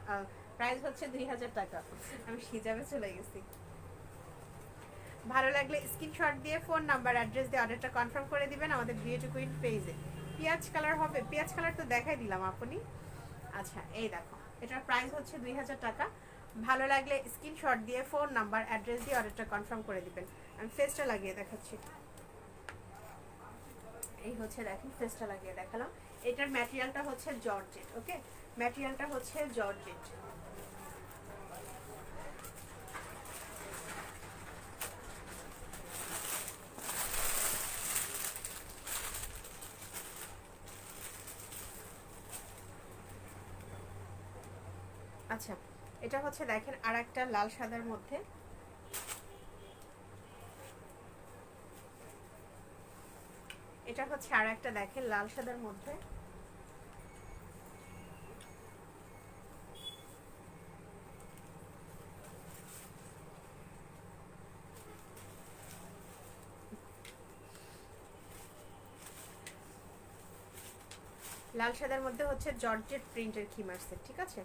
প্রাইস হচ্ছে 2000 টাকা। আমি হিজাবে চলে গেছি। ভালো লাগলে স্ক্রিনশট দিয়ে ফোন নাম্বার অ্যাড্রেস দিয়ে অর্ডারটা কনফার্ম করে দিবেন আমাদের বিউটি কুইন পেজে। পেঁয়াজ কালার হবে, পেঁয়াজ কালার তো দেখাই দিলাম আপনি। আচ্ছা এই দেখো, এটার প্রাইস হচ্ছে 2000 টাকা। ভালো লাগলে স্ক্রিনশট দিয়ে ফোন নাম্বার অ্যাড্রেস দিয়ে অর্ডারটা কনফার্ম করে দিবেন। আমি ফেসটা লাগিয়ে দেখাচ্ছি। এই হচ্ছে দেখেন, ফেসটা লাগিয়ে দেখালাম। এটার ম্যাটেরিয়ালটা হচ্ছে জর্জেট, ওকে, ম্যাটেরিয়ালটা হচ্ছে জর্জেট। আচ্ছা এটা হচ্ছে দেখেন আর একটা লাল সাদার মধ্যে, এটা হচ্ছে আর একটা দেখেন লাল সাদার মধ্যে। লাল সাদার মধ্যে হচ্ছে জর্জেট প্রিন্টের খিমার সেট, ঠিক আছে।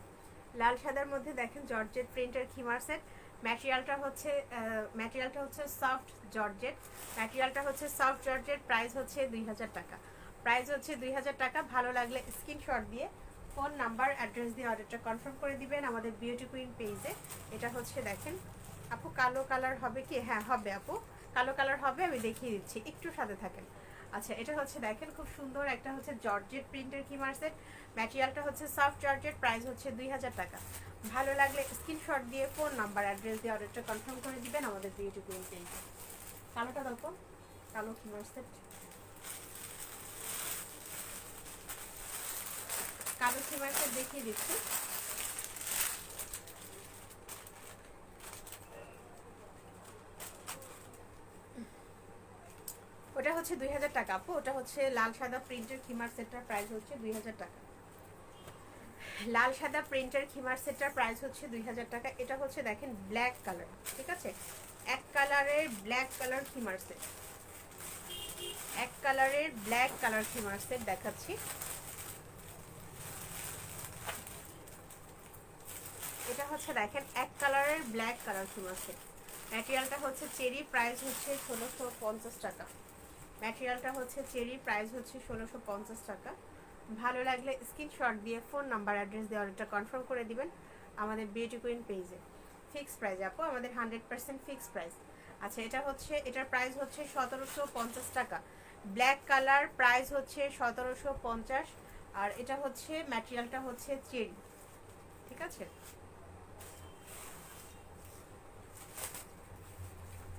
লাল সাদার মধ্যে দেখেন জর্জেট প্রিন্টের খিমার সেট। ম্যাটেরিয়ালটা হচ্ছে সফট জর্জেট, ম্যাটেরিয়ালটা হচ্ছে সফট জর্জেট। প্রাইস হচ্ছে 2000 টাকা, প্রাইস হচ্ছে 2000 টাকা। ভালো লাগলে স্ক্রিনশট দিয়ে ফোন নাম্বার অ্যাড্রেস দিয়ে অর্ডারটা কনফার্ম করে দিবেন আমাদের বিউটি কুইন পেজে। এটা হচ্ছে দেখেন আপু, কালো কালার হবে কি? হ্যাঁ হবে আপু, কালো কালার হবে, আমি দেখিয়ে দিচ্ছি, একটু সাথে থাকেন। আচ্ছা এটা হচ্ছে দেখেন খুব সুন্দর একটা হচ্ছে জর্জেট প্রিন্টের খিমার সেট, ম্যাটেরিয়ালটা হচ্ছে সফট জর্জেট। প্রাইস হচ্ছে 2000 টাকা। ভালো লাগলে স্ক্রিনশট দিয়ে ফোন নাম্বার অ্যাড্রেস দিয়ে অর্ডারটা কনফার্ম করে দিবেন আমাদের বিউটি কুইন পেজে। কালোটা দেখো, কালো খিমার সেট, কালো খিমার সেট দেখিয়ে দিচ্ছি। ওটা হচ্ছে 2000 টাকা আপু, ওটা হচ্ছে লাল সাদা প্রিন্টের খিমার সেটটার প্রাইস হচ্ছে 2000 টাকা। লাল সাদা প্রিন্টের খিমার সেটটার প্রাইস হচ্ছে 2000 টাকা। এটা হচ্ছে দেখেন ব্ল্যাক কালার, ঠিক আছে, এক কালারের ব্ল্যাক কালার খিমার সেট, এক কালারের ব্ল্যাক কালার খিমার সেট দেখাচ্ছি। এটা হচ্ছে দেখেন এক কালারের ব্ল্যাক কালার খিমার সেট। ম্যাটেরিয়ালটা হচ্ছে চেরি, প্রাইস হচ্ছে 1650 টাকা। ম্যাটেরিয়ালটা হচ্ছে চেরি, প্রাইস হচ্ছে 1650 টাকা। ভালো লাগলে স্ক্রিনশট দিয়ে ফোন নাম্বার অ্যাড্রেস দিয়ে অর্ডারটা কনফার্ম করে দিবেন আমাদের বিউটি কুইন পেজে। ফিক্স প্রাইস আপু, আমাদের 100% ফিক্স প্রাইস। আচ্ছা এটা হচ্ছে, এটার প্রাইস হচ্ছে 1750 টাকা। ব্ল্যাক কালার, প্রাইস হচ্ছে 1750। আর এটা হচ্ছে ম্যাটেরিয়ালটা হচ্ছে চেরি, ঠিক আছে,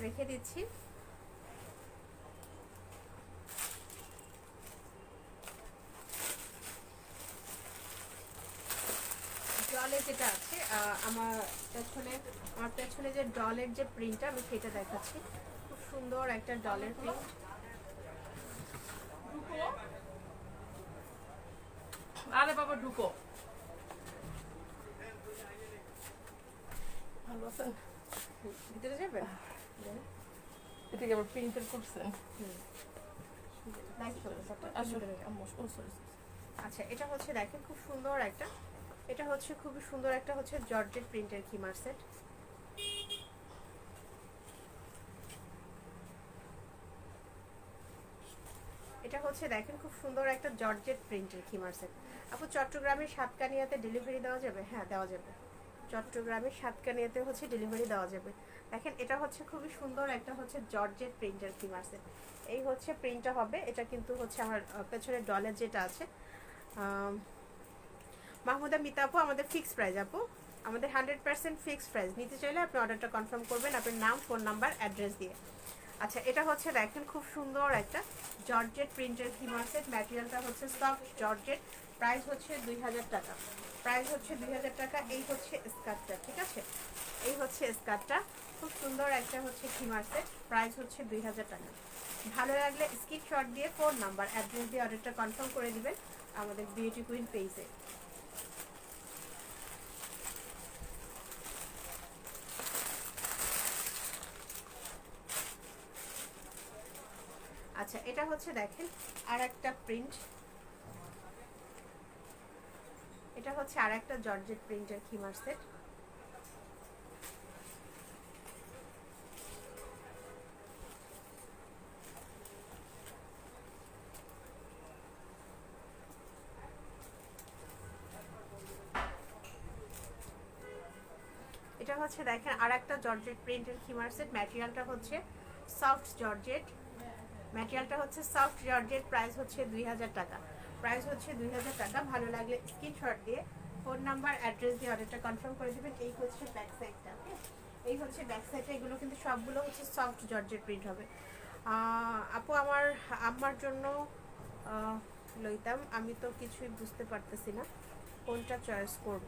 রেখে দিচ্ছি। ডলে যেটা আছে আমার পেছনে যে ডলের যে প্রিন্টটা আমি সেটা দেখাচ্ছি। খুব সুন্দর একটা ডলের প্রিন্ট। আরে বাবা ঢুকো, ভালো আছেন? ভিতরে যাবে? এটা কি আবার প্রিন্টার করছেন? আসলে আচ্ছা এটা হচ্ছে দেখেন খুব সুন্দর একটা, এটা হচ্ছে খুবই সুন্দর একটা হচ্ছে জর্জেট প্রিন্টের খিমার সেট। এটা হচ্ছে দেখেন খুব সুন্দর একটা জর্জেট প্রিন্টের খিমার সেট। আপু চট্টগ্রামের সাতকানিয়াতে ডেলিভারি দেওয়া যাবে? হ্যাঁ দেওয়া যাবে, চট্টগ্রামের সাতকানিয়াতে হচ্ছে ডেলিভারি দেওয়া যাবে। দেখেন এটা হচ্ছে খুবই সুন্দর একটা হচ্ছে জর্জেট প্রিন্টের খিমার সেট। এই হচ্ছে প্রিন্টটা হবে, এটা কিন্তু হচ্ছে আমার পেছনে ডলের যেটা আছে। মাহমুদা মিতা আপু, আমাদের ফিক্সড প্রাইস আপু, আমাদের 100% ফিক্সড প্রাইস। নিতে চাইলে আপনি অর্ডারটা কনফার্ম করবেন আপনার নাম, ফোন নাম্বার, অ্যাড্রেস দিয়ে। আচ্ছা এটা হচ্ছে দেখেন খুব সুন্দর একটা জর্জেট প্রিন্টের খিমার সেট। ম্যাটেরিয়ালটা হচ্ছে সফট জর্জেট। প্রাইস হচ্ছে 2000 টাকা, প্রাইস হচ্ছে 2000 টাকা। এই হচ্ছে স্কার্টটা, ঠিক আছে, এই হচ্ছে স্কার্টটা। খুব সুন্দর একটা হচ্ছে খিমার সেট, প্রাইস হচ্ছে 2000 টাকা। ভালো লাগলে স্ক্রিনশট দিয়ে ফোন নাম্বার অ্যাড্রেস দিয়ে অর্ডারটা কনফার্ম করে দিবেন আমাদের বিউটি কুইন পেজে। আচ্ছা এটা হচ্ছে দেখেন আর একটা প্রিন্ট, এটা হচ্ছে আর একটা জর্জেট প্রিন্টের খিমার সেট। এটা হচ্ছে দেখেন আর একটা জর্জেট প্রিন্টের খিমার সেট। ম্যাটেরিয়ালটা হচ্ছে সফট জর্জেট, ম্যাটেরিয়ালটা হচ্ছে সফট জর্জেট। প্রাইস হচ্ছে 2000 টাকা, প্রাইস হচ্ছে 2000 টাকা। ভালো লাগলে স্ক্রিনশট দিয়ে ফোন নাম্বার অ্যাড্রেস দিয়ে অর্ডারটা কনফার্ম করে দেবেন। এই হচ্ছে ব্যাক সাইডটা, এই হচ্ছে ব্যাক সাইডটা। এগুলো কিন্তু সবগুলো হচ্ছে সফট জর্জেট প্রিন্ট হবে। আপু আমার আম্মার জন্য লইতাম, আমি তো কিছুই বুঝতে পারতেছি না কোনটা চয়েস করব।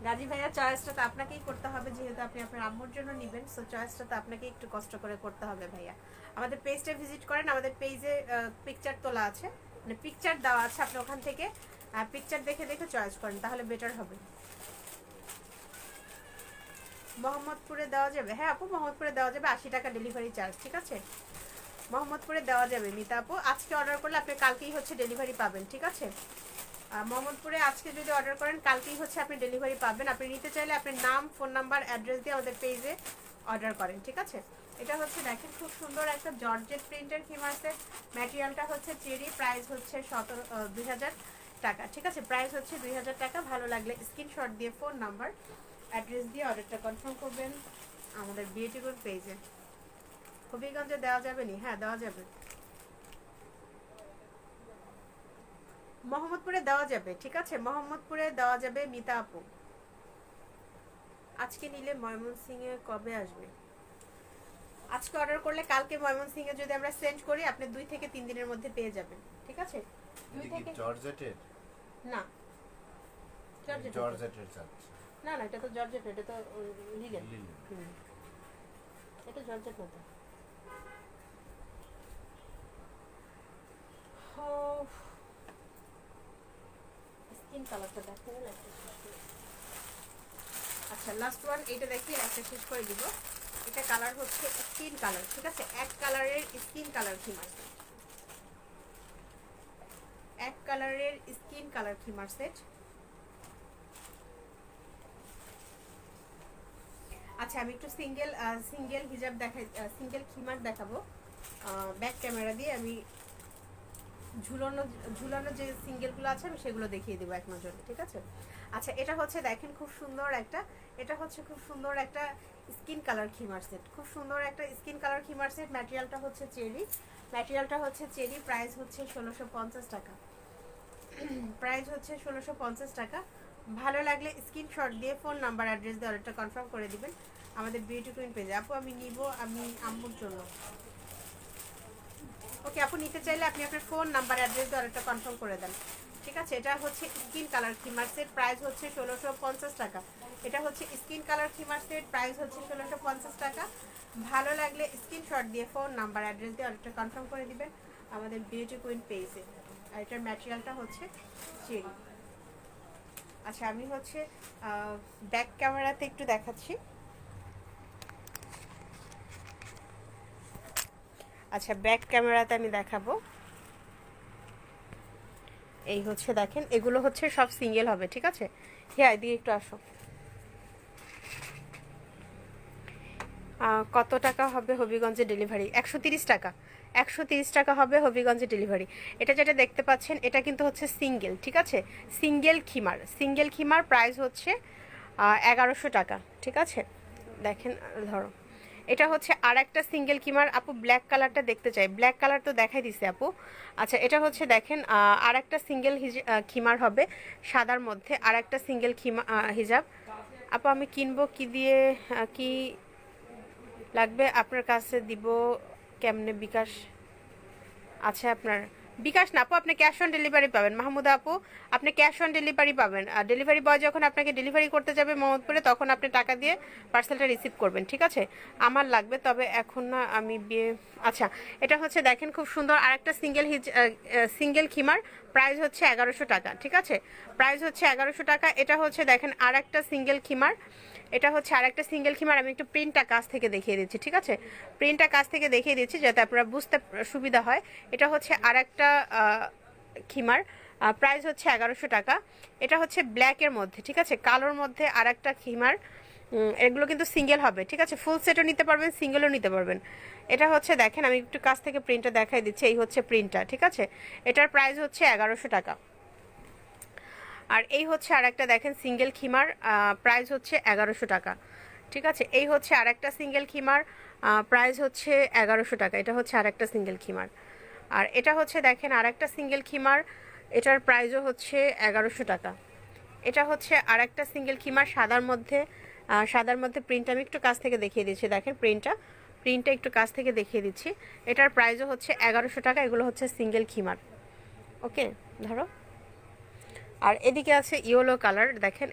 গাজী ভাইয়া চয়েসটা তো আপনাকেই করতে হবে, যেহেতু আপনি আপনার আম্মুর জন্য নেবেন, সো চয়েসটা তো আপনাকে একটু কষ্ট করে করতে হবে ভাইয়া। আমাদের পেজটা ভিজিট করেন, আমাদের পেজে পিকচার তোলা আছে, মানে পিকচার দেওয়া আছে, আপনি ওখান থেকে পিকচার দেখে দেখে চয়েস করেন, তাহলে বেটার হবে। মোহাম্মদপুরে দেওয়া যাবে? হ্যাঁ আপু, মোহাম্মদপুরে দেওয়া যাবে, 80 টাকা ডেলিভারি চার্জ, ঠিক আছে? মোহাম্মদপুরে দেওয়া যাবে মিতা আপু। আজকে অর্ডার করলে আপনি কালকেই হচ্ছে ডেলিভারি পাবেন, ঠিক আছে? মোহাম্মদপুরে আজকে যদি অর্ডার করেন কালকেই হচ্ছে আপনি ডেলিভারি পাবেন। আপনি নিতে চাইলে আপনার নাম, ফোন নাম্বার, অ্যাড্রেস দিয়ে আমাদের পেজে অর্ডার করেন, ঠিক আছে? এটা হচ্ছে দেখেন খুব সুন্দর একটা জর্জেট প্রিন্টের খিমার সেট। ম্যাটেরিয়ালটা হচ্ছে চেরি, প্রাইস হচ্ছে 2000 টাকা, ঠিক আছে? প্রাইস হচ্ছে 2000 টাকা। ভালো লাগলে স্ক্রিনশট দিয়ে ফোন নাম্বার, অ্যাড্রেস দিয়ে অর্ডারটা কনফার্ম করবেন আমাদের বিউটিফুল পেজে। হবিগঞ্জে দেওয়া যাবে নি? হ্যাঁ দেওয়া যাবে, মোহাম্মদপুরে দেওয়া যাবে, ঠিক আছে? মোহাম্মদপুরে দেওয়া যাবে মিতা আপু। আজকে নিলে ময়মনসিংহে কবে আসবে? আজকে অর্ডার করলে কালকে ময়মনসিংহে যদি আমরা সেন্ড করি আপনি 2 থেকে 3 দিনের মধ্যে পেয়ে যাবেন, ঠিক আছে? 2 থেকে জর্জেটের না, জর্জেটের চাচ্ছে না না, এটা তো জর্জেট, এটা তো লিলেন। এটা জর্জেট না তো। স্কিন কালারটা দেখতে গেলে একটা শেষ করে। আচ্ছা লাস্ট ওয়ান, এইটা দেখিয়ে একটা শেষ করে দিব। এটা কালার হচ্ছে স্কিন কালার, ঠিক আছে? এক কালারের স্কিন কালার খিমার সেট, এক কালারের স্কিন কালার খিমার সেট। আচ্ছা আমি একটু সিঙ্গেল হিজাব দেখাই, সিঙ্গেল খিমার দেখাবো ব্যাক ক্যামেরা দিয়ে। আমি ঝুলানো যে সিঙ্গেলগুলো আছে আমি সেগুলো দেখিয়ে দেবো এক নজরে, ঠিক আছে? আচ্ছা এটা হচ্ছে দেখেন খুব সুন্দর একটা, এটা হচ্ছে খুব সুন্দর একটা স্কিন কালার খিমার সেট, খুব সুন্দর একটা স্কিন কালার খিমার সেট। ম্যাটেরিয়ালটা হচ্ছে চেরি, ম্যাটেরিয়ালটা হচ্ছে চেরি। প্রাইস হচ্ছে 1650 টাকা, প্রাইস হচ্ছে 1650 টাকা। ভালো লাগলে স্ক্রিনশট দিয়ে ফোন নাম্বার, অ্যাড্রেস দিয়ে অর্ডারটা কনফার্ম করে দিবেন আমাদের বিউটি কুইন পেজে। আপু আমি নিব, আমি আম্মুর জন্য। ওকে আপু নিতে চাইলে আপনি আপনার ফোন নাম্বার, অ্যাড্রেস দিয়ে অর্ডারটা কনফার্ম করে দেন, ঠিক আছে? এটা হচ্ছে স্কিন কালার খিমার সেট, প্রাইস হচ্ছে 1650 টাকা। এটা হচ্ছে স্কিন কালার খিমার সেট, প্রাইস হচ্ছে 1650 টাকা। ভালো লাগলে স্ক্রিনশট দিয়ে ফোন নাম্বার, অ্যাড্রেস দিয়ে অর্ডারটা কনফার্ম করে দিবেন আমাদের বিউটি কুইন পেজে। আর এটার ম্যাটেরিয়ালটা হচ্ছে চেরি। আচ্ছা আমি হচ্ছে ব্যাক ক্যামেরাতে একটু দেখাচ্ছি। আচ্ছা ব্যাক ক্যামেরাতে আমি দেখাবো। এই হচ্ছে দেখেন, এগুলো হচ্ছে সব সিঙ্গেল হবে, ঠিক আছে? হ্যাঁ এদিকে একটু আসো। কত টাকা হবে হবিগঞ্জে ডেলিভারি? 130 টাকা, 130 টাকা হবে হবিগঞ্জে ডেলিভারি। এটা যেটা দেখতে পাচ্ছেন এটা কিন্তু হচ্ছে সিঙ্গেল, ঠিক আছে? সিঙ্গেল খিমার, সিঙ্গেল খিমার প্রাইস হচ্ছে 1100 টাকা, ঠিক আছে? দেখেন ধরো এটা হচ্ছে আর একটা সিঙ্গেল খিমার। আপু ব্ল্যাক কালারটা দেখতে চাই, ব্ল্যাক কালার তো দেখাই দিছে আপু। আচ্ছা এটা হচ্ছে দেখেন আর একটা সিঙ্গেল খিমার হবে সাদার মধ্যে, আর একটা সিঙ্গেল হিজাব। আপু আমি কিনবো কি দিয়ে, কি লাগবে আপনার কাছে দিব কেমনে? বিকাশ আছে আপনার? বিকাশ না আপু, আপনি ক্যাশ অন ডেলিভারি পাবেন। মাহমুদা আপু আপনি ক্যাশ অন ডেলিভারি পাবেন। আর ডেলিভারি বয় যখন আপনাকে ডেলিভারি করতে যাবে মোহাম্মদপুরে তখন আপনি টাকা দিয়ে পার্সেলটা রিসিভ করবেন, ঠিক আছে? আমার লাগবে তবে এখন না, আমি বিয়ে। আচ্ছা এটা হচ্ছে দেখেন খুব সুন্দর আরেকটা সিঙ্গেল খিমার, প্রাইস হচ্ছে 1100 টাকা, ঠিক আছে? প্রাইস হচ্ছে 1100 টাকা। এটা হচ্ছে দেখেন আর একটা সিঙ্গেল খিমার, এটা হচ্ছে আর একটা সিঙ্গেল খিমার। আমি একটু প্রিন্টটা কাছ থেকে দেখিয়ে দিচ্ছি, ঠিক আছে? প্রিন্টটা কাছ থেকে দেখিয়ে দিচ্ছি যাতে আপনারা বুঝতে সুবিধা হয়। এটা হচ্ছে আর একটা খিমার, প্রাইস হচ্ছে 1100 টাকা। এটা হচ্ছে ব্ল্যাকের মধ্যে, ঠিক আছে, কালোর মধ্যে আর একটা খিমার। এগুলো কিন্তু সিঙ্গেল হবে, ঠিক আছে, ফুল সেটও নিতে পারবেন, সিঙ্গেলও নিতে পারবেন। এটা হচ্ছে দেখেন, আমি একটু কাছ থেকে প্রিন্টটা দেখাই দিচ্ছি। এই হচ্ছে প্রিন্টটা, ঠিক আছে, এটার প্রাইস হচ্ছে 1100 টাকা। আর এই হচ্ছে আর একটা দেখেন সিঙ্গেল খিমার, প্রাইস হচ্ছে 1100 টাকা, ঠিক আছে। এই হচ্ছে আর একটা সিঙ্গেল খিমার, প্রাইস হচ্ছে 1100 টাকা। এটা হচ্ছে আর একটা সিঙ্গেল খিমার। আর এটা হচ্ছে দেখেন আর একটা সিঙ্গেল খিমার, এটার প্রাইসও হচ্ছে 1100 টাকা। এটা হচ্ছে আর একটা সিঙ্গেল খিমার সাদার মধ্যে প্রিন্ট আমি একটু কাছ থেকে দেখিয়ে দিচ্ছি। দেখেন প্রিন্টটা একটু কাছ থেকে দেখিয়ে দিচ্ছি। এটার প্রাইসও হচ্ছে 1100 টাকা। এগুলো হচ্ছে সিঙ্গেল খিমার। ওকে, ধরো। আর এদিকে আছে ইয়েলো কালার, দেখেন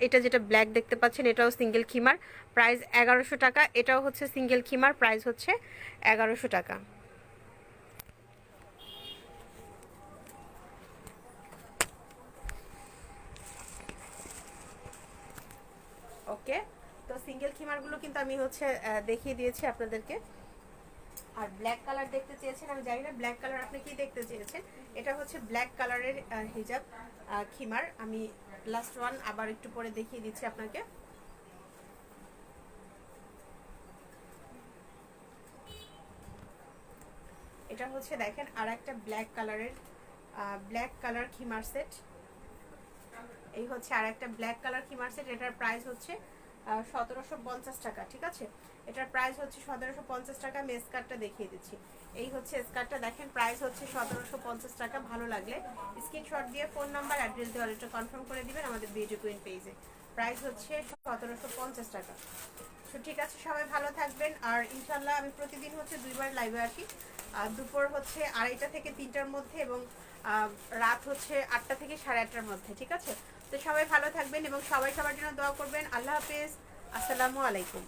এটা যেটা ব্ল্যাক দেখতে পাচ্ছেন, এটাও সিঙ্গেল খিমার, প্রাইস 1100 টাকা। এটাও হচ্ছে সিঙ্গেল খিমার, প্রাইস হচ্ছে 1100 টাকা। ওকে, তো সিঙ্গেল খিমারগুলো কিন্তু আমি হচ্ছে দেখিয়ে দিয়েছি আপনাদেরকে। আর ব্ল্যাক কালার দেখতে চেয়েছেন, আমি জানি না ব্ল্যাক কালার আপনি কি দেখতে চেয়েছেন। এটা হচ্ছে ব্ল্যাক কালারের হিজাব খিমার। আমি লাস্ট ওয়ান আবার একটু পরে দেখিয়ে দিচ্ছি আপনাকে। এটা হচ্ছে দেখেন আর একটা ব্ল্যাক কালার খিমার সেট। এই হচ্ছে আর একটা ব্ল্যাক কালার খিমার সেট। এটার প্রাইস হচ্ছে 1750 টাকা, ঠিক আছে। এটার প্রাইস হচ্ছে 1750 টাকা। আমি স্কার্টটা দেখিয়ে দিচ্ছি। এই হচ্ছে স্কার্টটা, দেখেন প্রাইস হচ্ছে 1750 টাকা। ভালো লাগলে স্ক্রিনশট দিয়ে ফোন নাম্বার, অ্যাড্রেস দিয়ে অর্ডারটা কনফার্ম করে দিবেন আমাদের বিউটি কুইন পেজে। প্রাইস হচ্ছে 1750 টাকা। তো ঠিক আছে, সবাই ভালো থাকবেন। আর ইনশাল্লাহ আমি প্রতিদিন হচ্ছে 2বার লাইভে আসি। দুপুর হচ্ছে 2:30 থেকে 3টার মধ্যে, এবং রাত হচ্ছে 8টা থেকে 8:30টার মধ্যে, ঠিক আছে। তো সবাই ভালো থাকবেন এবং সবাই সবার জন্য দোয়া করবেন। আল্লাহ হাফেজ, আসসালামু আলাইকুম।